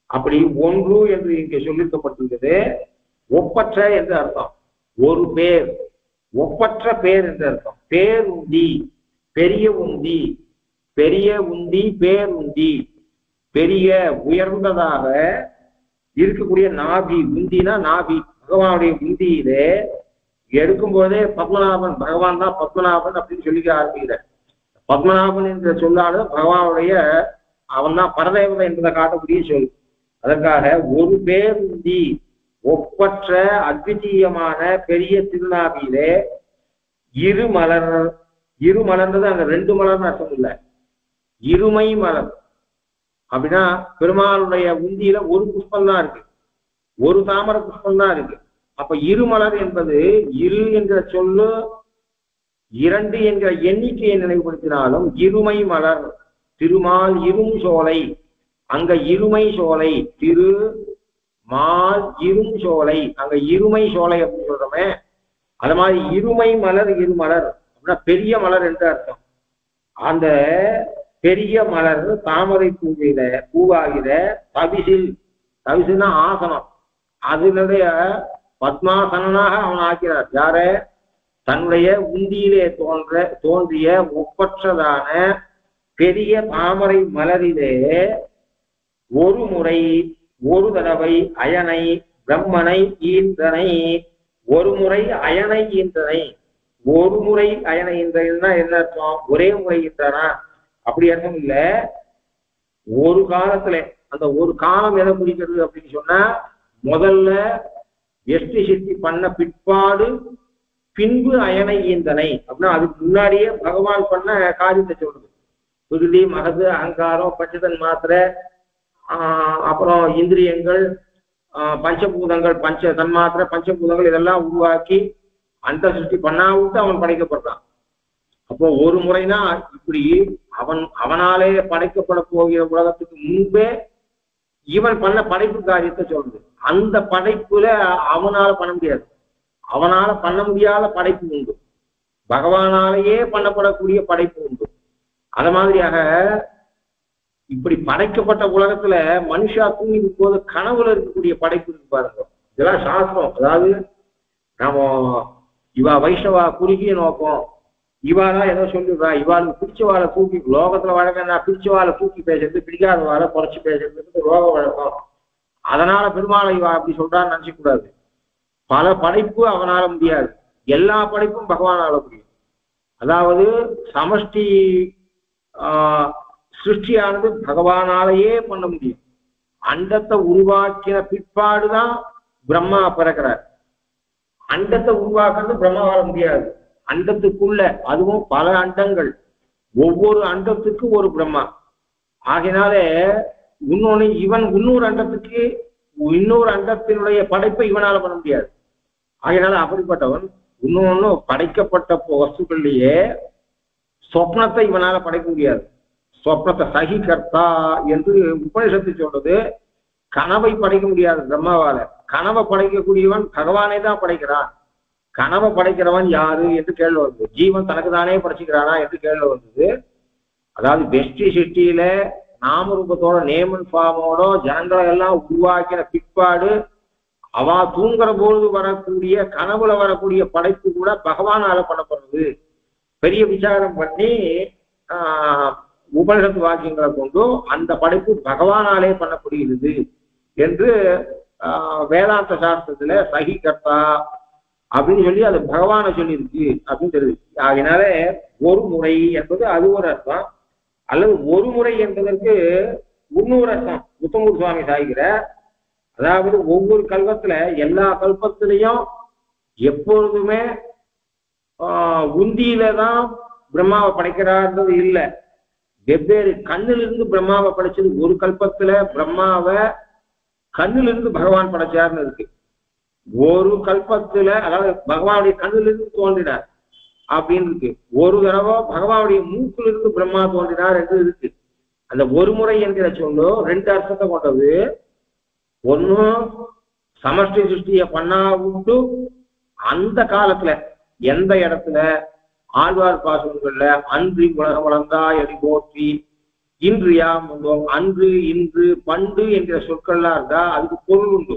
அப்படி 1 என்று இங்கே சொல்லியிருக்கப்பட்டிருக்கிறது. ஒப்பற்ற என்று அர்த்தம். ஒரு பேர் ஒப்பற்ற பேர் என்று அர்த்தம். பேருந்தி பெரிய உந்தி, பெரிய உந்தி பேருந்தி பெரிய உயர்ந்ததாக இருக்கக்கூடிய நாபி. உந்தினா நாபி. பகவானுடைய உந்தியிலே எடுக்கும் போதே பத்மநாபன் பகவான் தான் பத்மநாபன் அப்படின்னு சொல்லிக்க ஆரம்பிக்கிறார். பத்மநாபன் என்ற சொல்லானது பகவானுடைய அவன் தான் பரதேவதை என்பதை காட்டக்கூடிய சொல். அதற்காக ஒரு பேருந்தி ஒப்பற்ற அத்விதீயமான பெரிய திருநாபியிலே இருமலர். இருமலர்ன்றது அங்க 2 மலர்னு அர்த்தம் இல்லை, இருமை மலர். அப்படின்னா பெருமாளுடைய உந்தியில ஒரு புஷ்பம் தான் இருக்கு, ஒரு தாமரை புஷ்பம் தான் இருக்கு. அப்ப இருமலர் என்பது இரு என்ற சொல்லு 2 என்கிற எண்ணிக்கையை நினைவுபடுத்தினாலும் இருமை மலர். திருமால் இரும் சோலை, அங்க இருமை சோலை, திரு மால் இரும் சோலை, அங்க இருமை சோலை அப்படின்னு சொல்றோமே. அது மாதிரி இருமை மலர் இருமலர் அப்படின்னா பெரிய மலர் என்று அர்த்தம். அந்த பெரிய மலர் தாமரை பூவாகிற தவிசில், தவிசுனா ஆசனம், அதனுடைய பத்மாசனாக அவன் ஆக்கிறார். யார? தன்னுடைய உந்தியிலே தோன்றிய ஒப்பற்றதான பெரிய தாமரை மலரிலே ஒரு முறை ஒரு தடவை அயனை பிரம்மனை ஈந்தனை. ஒரு முறை அயனை ஈந்தனை. ஒரு முறை அயனை ஈந்தனா என்ன அர்த்தம்? ஒரே முறை ஈந்தனா அப்படி அர்த்தம் இல்ல. ஒரு காலத்துல அந்த ஒரு காலம் எதை குறிக்கிறது அப்படின்னு சொன்னா முதல்ல எஷ்டி சித்தி பண்ண பிற்பாடு பின்பு அயனை ஈந்தனை அப்படின்னா அதுக்கு முன்னாடியே பகவான் பண்ண காரியத்தை சொல்றது. விருதி மகது அகங்காரம் பஞ்சதன் மாத்திரை அப்புறம் இந்திரியங்கள் பஞ்சபூதங்கள் பஞ்ச தன்மாத்திரை பஞ்சபூதங்கள் இதெல்லாம் உருவாக்கி அந்த சிருஷ்டி பண்ணாவிட்டு அவன் படைக்கப்படுறான். அப்போ ஒரு முறைனா இப்படி அவனாலே படைக்கப்பட போகிற உலகத்துக்கு முன்பே இவன் பண்ண படைப்பு காரியத்தை சொல்றது. அந்த படைப்புல அவனால பண்ண முடியாது, அவனால பண்ண முடியாத படைப்பு உண்டு, பகவானாலேயே பண்ணப்படக்கூடிய படைப்பு உண்டு. அத மாதிரியாக இப்படி படைக்கப்பட்ட உலகத்துல மனுஷா தூங்கி போது கனவுல இருக்கக்கூடிய படைப்பு இருக்கு பாருங்க. இதெல்லாம் சாஸ்திரம். அதாவது நாம இவா வைஷ்ணவா குறுகிய நோக்கம், இவாதான் ஏதோ சொல்லிடுறா, இவாளுக்கு பிடிச்சவாளை தூக்கி லோகத்துல வழக்கம் பிடிச்சவாளை தூக்கி பேசுறது, பிடிக்காதவாளை குறைச்சி பேசுறது ரோக வழக்கம். அதனால பெருமாளை இவா அப்படி சொல்றான்னு நினைச்ச கூடாது. பல படைப்பு அவனால முடியாது, எல்லா படைப்பும் பகவானால முடியும். அதாவது சமஷ்டி சிருஷ்டியானது பகவானாலேயே பண்ண முடியும். அண்டத்தை உருவாக்கின பிற்பாடுதான் பிரம்மா பிறக்கிறார். அண்டத்தை உருவாக்குறது பிரம்மாவால முடியாது. அண்டத்துக்குள்ள அதுவும் பல அண்டங்கள், ஒவ்வொரு அண்டத்துக்கு ஒரு பிரம்மா. ஆகினாலே இன்னொன்னு இவன் இன்னொரு அண்டத்துக்கு இன்னொரு அண்டத்தினுடைய படைப்பை இவனால பண்ண முடியாது. ஆகினால அப்படிப்பட்டவன் இன்னொன்னு படைக்கப்பட்ட வஸ்துக்கள்லயே சொப்னத்தை இவனால படைக்க முடியாது. சொப்னத்தை சகி கர்த்தா என்று உபனிஷத்து சொல்றது. கனவை படைக்க முடியாது பிரம்மாவால. கனவை படைக்கக்கூடியவன் பகவானே தான் படைக்கிறான். கனவை படைக்கிறவன் யாரு என்று கேள்வி வந்தது. ஜீவன் தனக்கு தானே படைச்சுக்கிறானா என்று கேள்வி வந்தது. அதாவது வெஷ்டி சிட்டியில நாமரூபத்தோட நேமன் ஃபார்மோட ஜனங்களை எல்லாம் உருவாக்கின பிற்பாடு அவ தூங்குற பொழுது வரக்கூடிய கனவுல வரக்கூடிய படைப்பு கூட பகவானால பண்ணப்படுறது. பெரிய விசாரம் பண்ணி உபனிஷத்து வாக்கியங்களை கொண்டு அந்த படைப்பு பகவானாலே பண்ணப்படுகிறது என்று வேதாந்த சாஸ்திரத்துல சகி கர்த்தா அப்படின்னு சொல்லி அது பகவானை சொல்லியிருக்கு அப்படின்னு தெரியுது. அதனால ஒரு முறை என்பது அது ஒரு அர்த்தம், அல்லது ஒரு முறை என்பதற்கு இன்னொரு அர்த்தம் உத்தமூர் சுவாமி சாய்கிற, அதாவது ஒவ்வொரு கல்பத்துல எல்லா கல்பத்திலையும் எப்பொழுதுமே உந்தியில தான் பிரம்மாவை படைக்கிறார்ன்றது இல்லை. வெவ்வேறு கண்ணிலிருந்து பிரம்மாவை படைச்சது ஒரு கல்பத்துல பிரம்மாவை கண்ணிலிருந்து பகவான் படைச்சார்னு இருக்கு. ஒரு கல்பத்துல அதாவது பகவானுடைய கண்ணிலிருந்து தோன்றினார் அப்படின்னு இருக்கு. ஒரு தடவை பகவானுடைய மூக்கிலிருந்து பிரம்மா தோன்றினார் என்று இருக்கு. அந்த ஒரு முறை என்கிற சொல்லு ரெண்டு அர்த்தத்தை கொண்டது. ஒன்னும் சமஷ்டி சிருஷ்டிய பண்ணா விட்டு அந்த காலத்துல எந்த இடத்துல ஆழ்வார் பாசுரங்கள்ல அன்று உலகம் வளர்ந்தா எடி போற்றி இன்று யாம் வந்தோம், அன்று இன்று பண்டு என்கிற சொற்கள்லாம் இருந்தா அதுக்கு பொருள் உண்டு.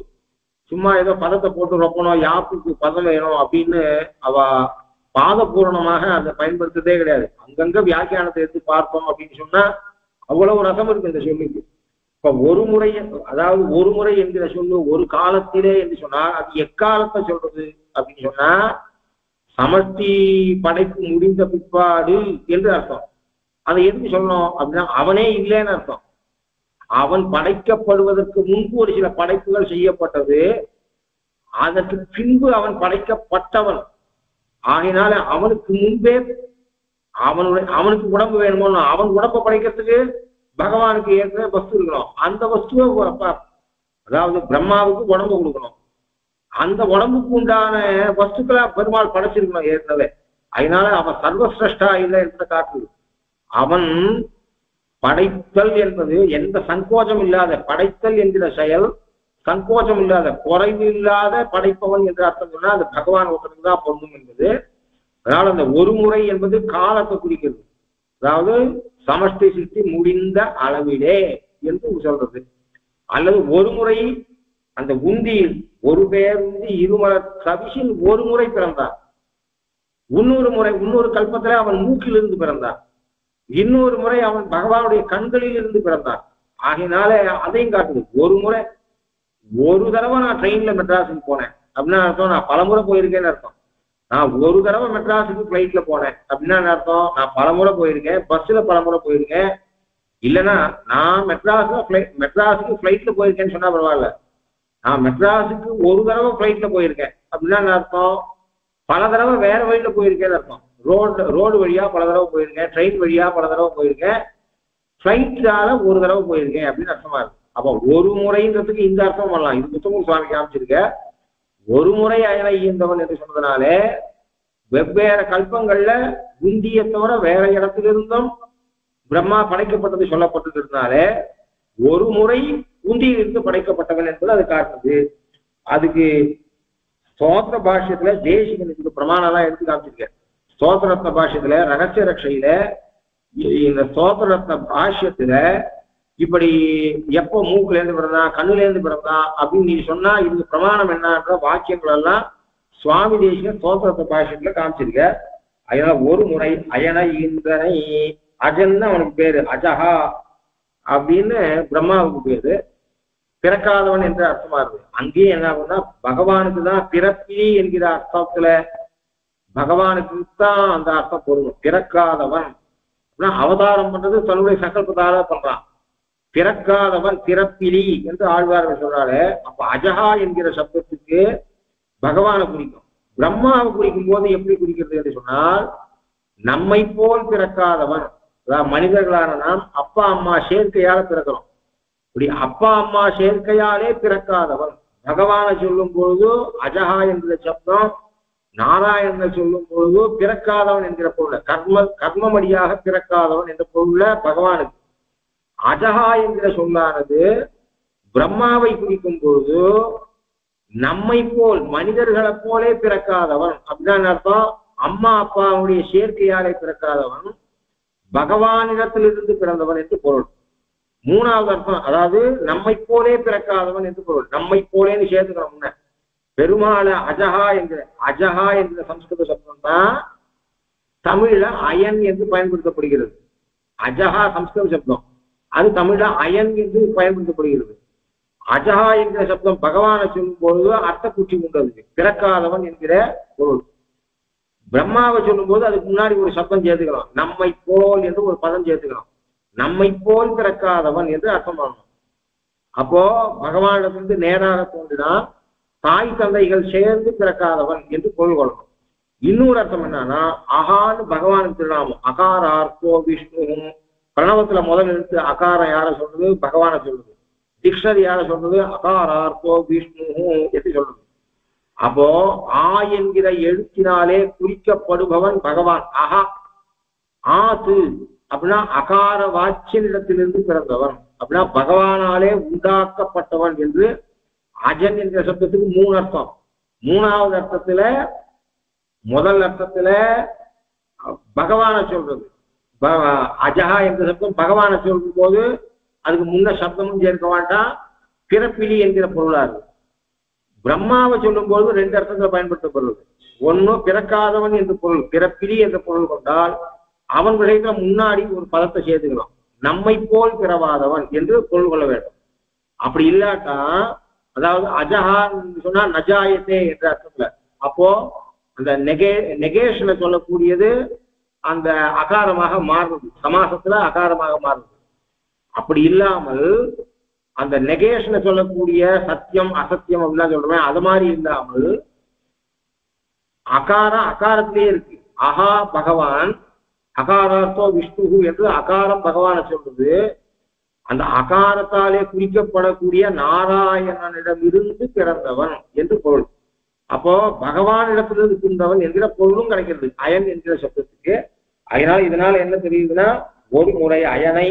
சும்மா ஏதோ பதத்தை போட்டு ரொப்பணும் யாப்புக்கு பதம் வேணும் அப்படின்னு அவ பாதபூரணமாக அதை பயன்படுத்துறதே கிடையாது. அங்கங்க வியாக்கியானத்தை எடுத்து பார்த்தோம் அப்படின்னு சொன்னா அவ்வளவு ரசம் இருக்கு இந்த சொல்லுக்கு. இப்ப ஒரு முறை அதாவது ஒரு முறை என்கிற சொல்லு ஒரு காலத்திலே என்று சொன்னா அது எக்காலத்தை சொல்றது அப்படின்னு சொன்னா சமஷ்டி படைப்பு முடிந்த பிற்பாடு என்று அர்த்தம். அதை எதுக்கு சொல்லணும் அப்படின்னா அவனே இல்லைன்னு அர்த்தம். அவன் படைக்கப்படுவதற்கு முன்பு ஒரு சில படைப்புகள் செய்யப்பட்டது, அதற்கு பின்பு அவன் படைக்கப்பட்டவன் ஆகினால அவனுக்கு முன்பே அவனுக்கு உடம்பு வேணுமோ அவன் உடம்பை படைக்கிறதுக்கு பகவானுக்கு ஏற்கனவே வஸ்து இருக்கணும். அந்த வஸ்துவை அதாவது பிரம்மாவுக்கு உடம்பு கொடுக்கணும். அந்த உடம்புக்கு உண்டான வஸ்துக்களை பெருமாள் படைச்சிருக்கணும் ஏற்கனவே. அதனால அவன் சர்வசிரஷ்டா இல்லை என்பதை காட்டுது. அவன் படைத்தல் என்பது எந்த சங்கோச்சம் இல்லாத படைத்தல் என்கிற செயல், சங்கோச்சம் இல்லாத குறைவு இல்லாத படைப்பவன் என்று அர்த்தம் சொன்னா அது பகவான் ஒருத்தருக்கு தான் பொருந்தும் என்பது. அதனால அந்த ஒரு முறை என்பது காலத்தை குறிக்கிறது. அதாவது சமஷ்டி சிருஷ்டி முடிந்த அளவிலே என்று சொல்றது. அல்லது ஒரு முறை அந்த உந்தியில் ஒரு பேர் உந்தி இருமலர் சவிஷில் ஒரு முறை பிறந்தான். இன்னொரு கல்பத்துல அவன் மூக்கிலிருந்து பிறந்தான். இன்னொரு முறை அவன் பகவானுடைய கண்களில் இருந்து பிறந்தான். ஆகினால அதையும் காட்டுது. ஒரு முறை ஒரு தடவை நான் ட்ரெயின்ல மெட்ராஸுக்கு போனேன் அப்படின்னா அர்த்தம் நான் பலமுறை போயிருக்கேன்னு அர்த்தம். நான் ஒரு தடவை மெட்ராஸுக்கு ஃபிளைட்ல போனேன் அப்படின்னா அர்த்தம் நான் பலமுறை போயிருக்கேன், பஸ்ல பலமுறை போயிருக்கேன். இல்லைன்னா நான் மெட்ராஸுக்கு ஃபிளைட்ல போயிருக்கேன்னு சொன்னா பரவாயில்ல, நான் மெட்ராஸுக்கு ஒரு தடவை ஃபிளைட்ல போயிருக்கேன் அப்படின்னா அர்த்தம் பல தடவை வேற வழியில போயிருக்கேன்னு அர்த்தம். ரோடு வழியா பல தடவை போயிருக்கேன், ட்ரெயின் வழியா பல தடவை போயிருக்கேன், ஃபிளைட்டால ஒரு தடவை போயிருக்கேன் அப்படின்னு அர்த்தமா இருக்கு. அப்போ ஒரு முறைன்றதுக்கு இந்த அர்த்தம் பண்ணலாம். இது முத்தமூர் சுவாமி காமிச்சிருக்க. ஒரு முறை அயனை ஈந்தவன் என்று சொன்னதுனாலே வெவ்வேறு கல்பங்கள்ல இந்திய தவிர வேற இடத்திலிருந்தும் பிரம்மா படைக்கப்பட்டது சொல்லப்பட்டதுனாலே ஒரு முறை உந்தியிலிருந்து படைக்கப்பட்டவன் என்பது அது காட்டுது. அதுக்கு ஸ்தோத்திர பாஷ்யத்துல தேசிகன் இதுக்கு பிரமாணம் எடுத்து காமிச்சிருக்கேன். ஸ்தோத்திரத்ன பாஷ்யத்துல ரகசிய ரட்சையில இந்த ஸ்தோத்திரத்ன பாஷ்யத்துல இப்படி எப்போ மூக்குல இருந்து பிறந்தான் கண்ணுல இருந்து பிறந்தான் அப்படின்னு நீ சொன்னா இதுக்கு பிரமாணம் என்னன்ற வாக்கியங்கள் எல்லாம் சுவாமி தேசிக ஸ்தோத்திரத்ன பாஷ்யத்துல காமிச்சிருக்க. அதனால ஒரு முறை அயன இந்தனை அஜன்னு அவனுக்கு பேரு, அஜஹா அப்படின்னு பிரம்மாவுக்கு பேரு, பிறக்காதவன் என்ற அர்த்தமா இருக்கு. அங்கேயும் என்ன ஆகும்னா பகவானுக்கு தான் பிறப்பி என்கிற அர்த்தத்துல பகவானுக்கு தான் அந்த அர்த்தம் பொருளும். பிறக்காதவன் அவதாரம் பண்றது தன்னுடைய சங்கல்பத்தால பண்றான். பிறக்காதவன் பிறப்பிலி என்று ஆழ்வார்கள் சொல்றாரு. அப்ப அஜஹா என்கிற சப்தத்துக்கு பகவானை குறிக்கும். பிரம்மாவை குறிக்கும் போது எப்படி குறிக்கிறது என்று சொன்னால் நம்மை போல் பிறக்காதவன், அதாவது மனிதர்களான நாம் அப்பா அம்மா சேர்க்கையால பிறக்கிறோம். இப்படி அப்பா அம்மா சேர்க்கையாலே பிறக்காதவன் பகவானை சொல்லும் பொழுது அஜஹா என்கிற சப்தம், நாராயணனை சொல்லும் பொழுது பிறக்காதவன் என்கிற பொருளை கர்மமடியாக பிறக்காதவன் என்ற பொருளை பகவானுக்கு. அஜஹா என்கிற சொல்லானது பிரம்மாவை குறிக்கும் பொழுது நம்மை போல் மனிதர்களை போலே பிறக்காதவன் அப்படின்னா அர்த்தம். அம்மா அப்பாவுடைய சேர்க்கையாலே பிறக்காதவன் பகவானிடத்திலிருந்து பிறந்தவன் என்று பொருள். மூணாவது அர்த்தம் அதாவது நம்மை போலே பிறக்காதவன் என்று பொருள். நம்மை போலேன்னு சேர்த்துக்கிறோம். முன்ன பெருமாள அஜஹா என்கிற சம்ஸ்கிருத சப்தம் தான் தமிழ்ல அயன் என்று பயன்படுத்தப்படுகிறது. அஜஹா சம்ஸ்கிருத சப்தம், அது தமிழ்ல அயன் என்று பயன்படுத்தப்படுகிறது. அஜஹா என்கிற சப்தம் பகவானை சொல்லும் பொழுது அர்த்த பூச்சி கொண்டது, பிறக்காதவன் என்கிற பொருள். பிரம்மாவை சொல்லும் போது அதுக்கு முன்னாடி ஒரு சப்தம் சேர்த்துக்கலாம், நம்மை போல் என்று ஒரு பதம் சேர்த்துக்கலாம். நம்மை போல் பிறக்காதவன் என்று அர்த்தம் பண்ணணும். அப்போ பகவானிடத்திலிருந்து நேராக தோன்றினா தாய் தந்தைகள் சேர்ந்து பிறக்காதவன் என்று பொருள் கொள்ளணும். இன்னொரு அர்த்தம் என்னன்னா, அகான்னு பகவானுக்கு திருநாமம், அகாரார்த்தோ விஷ்ணு. பிரணவத்துல முதல் எழுத்து அகாரம் யார சொல்றது? பகவானை சொல்றது. டிக்ஷனரி யார சொல்றது? அகாரார்த்தோ விஷ்ணு என்று சொல்றது. அப்போ ஆ என்கிற எழுத்தினாலே குறிக்கப்படுபவன் பகவான். அகா ஆது அப்படின்னா அகார வாச்சியனிடத்திலிருந்து பிறந்தவன், அப்படின்னா பகவானாலே உண்டாக்கப்பட்டவன் என்று அஜன் என்கிற சப்தத்துக்கு 3 அர்த்தம். 3வது அர்த்தத்துல, முதல் அர்த்தத்துல பகவானை சொல்றது. அஜஹா என்ற சப்தம் பகவானை சொல்லும் போது அதுக்கு முன்ன சப்தமும் சேர்க்க வேண்டாம், பிறப்பிலி என்கிற பொருளா இருக்கு. பிரம்மாவை சொல்லும் போது 2 அர்த்தங்களை பயன்படுத்தப்படுறது. ஒன்னு பிறக்காதவன் என்று பொருள், பிறப்பிலி என்ற பொருள் கொண்டால் அவன் விஷயத்துல முன்னாடி ஒரு பதத்தை சேர்த்துக்கணும், நம்மை போல் பிறவாதவன் என்று பொருள் கொள்ள வேண்டும். அப்படி இல்லாட்டா, அதாவது அஜஹா சொன்னா நஜாயத்தே என்ற அர்த்தத்துல, அப்போ அந்த நெகேஷனை சொல்லக்கூடியது அந்த அகாரமாக மாறுது, சமாசத்துல அகாரமாக மாறுது. அப்படி இல்லாமல் அந்த நெகேஷனை சொல்லக்கூடிய சத்தியம் அசத்தியம் அப்படிலாம் சொல்றேன், அது மாதிரி இல்லாமல் அகாரத்திலேயே இருக்கு. அகா பகவான், அகாரார்த்தோ விஷ்ணு என்று அகாரம் பகவானை சொல்றது. அந்த அகாரத்தாலே குறிக்கப்படக்கூடிய நாராயணனிடமிருந்து பிறந்தவன் என்று பொருள். அப்போ பகவானிடத்திலிருந்து பிறந்தவன் என்கிற பொருளும் கிடைக்கிறது அயன் என்கிற சப்தத்துக்கு. அதனால இதனால என்ன தெரியுதுன்னா, ஒரு முறை அயனை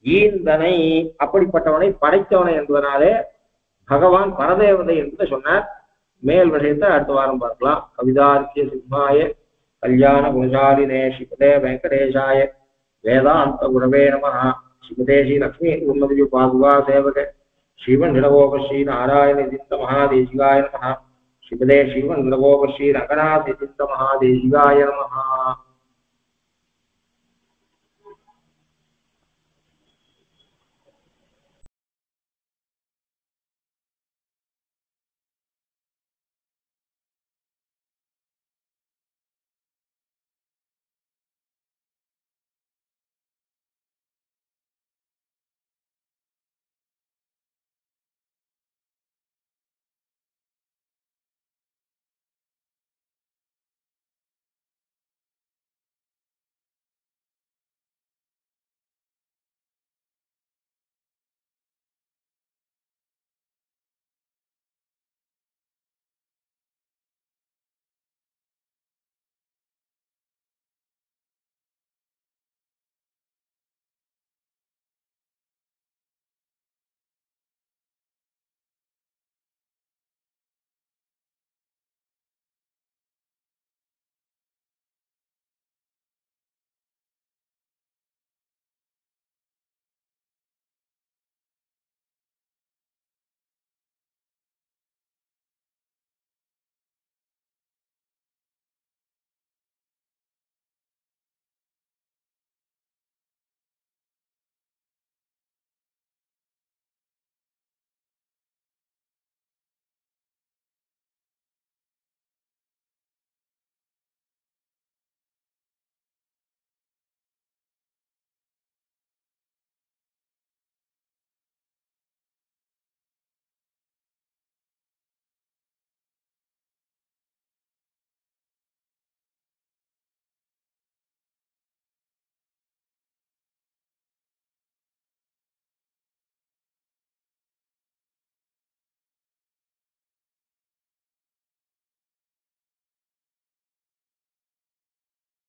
ஈந்தனை அப்படிப்பட்டவனை படைத்தவனை என்பதனாலே பகவான் பரதேவதை என்று சொன்னார். மேல் விஷயத்தை அடுத்த வாரம் பார்க்கலாம். கவிதார்க்கிய சிம்மாய கல்யாண குணசாலினே ஸ்ரீமதே வெங்கடேஷாய வேதாந்த குரவே நமः. ஸ்ரீமதே ஸ்ரீ லக்ஷ்மி உன்மதி பாதுகா சேவக ஸ்ரீவன் நிலவோக ஸ்ரீ நாராயண சித்த மகாதேசிகாய நமः. ஸ்ரீமதே ஸ்ரீவன் நிலவோக ஸ்ரீ ரங்கநாத சித்த மகாதேசிகாய நமः.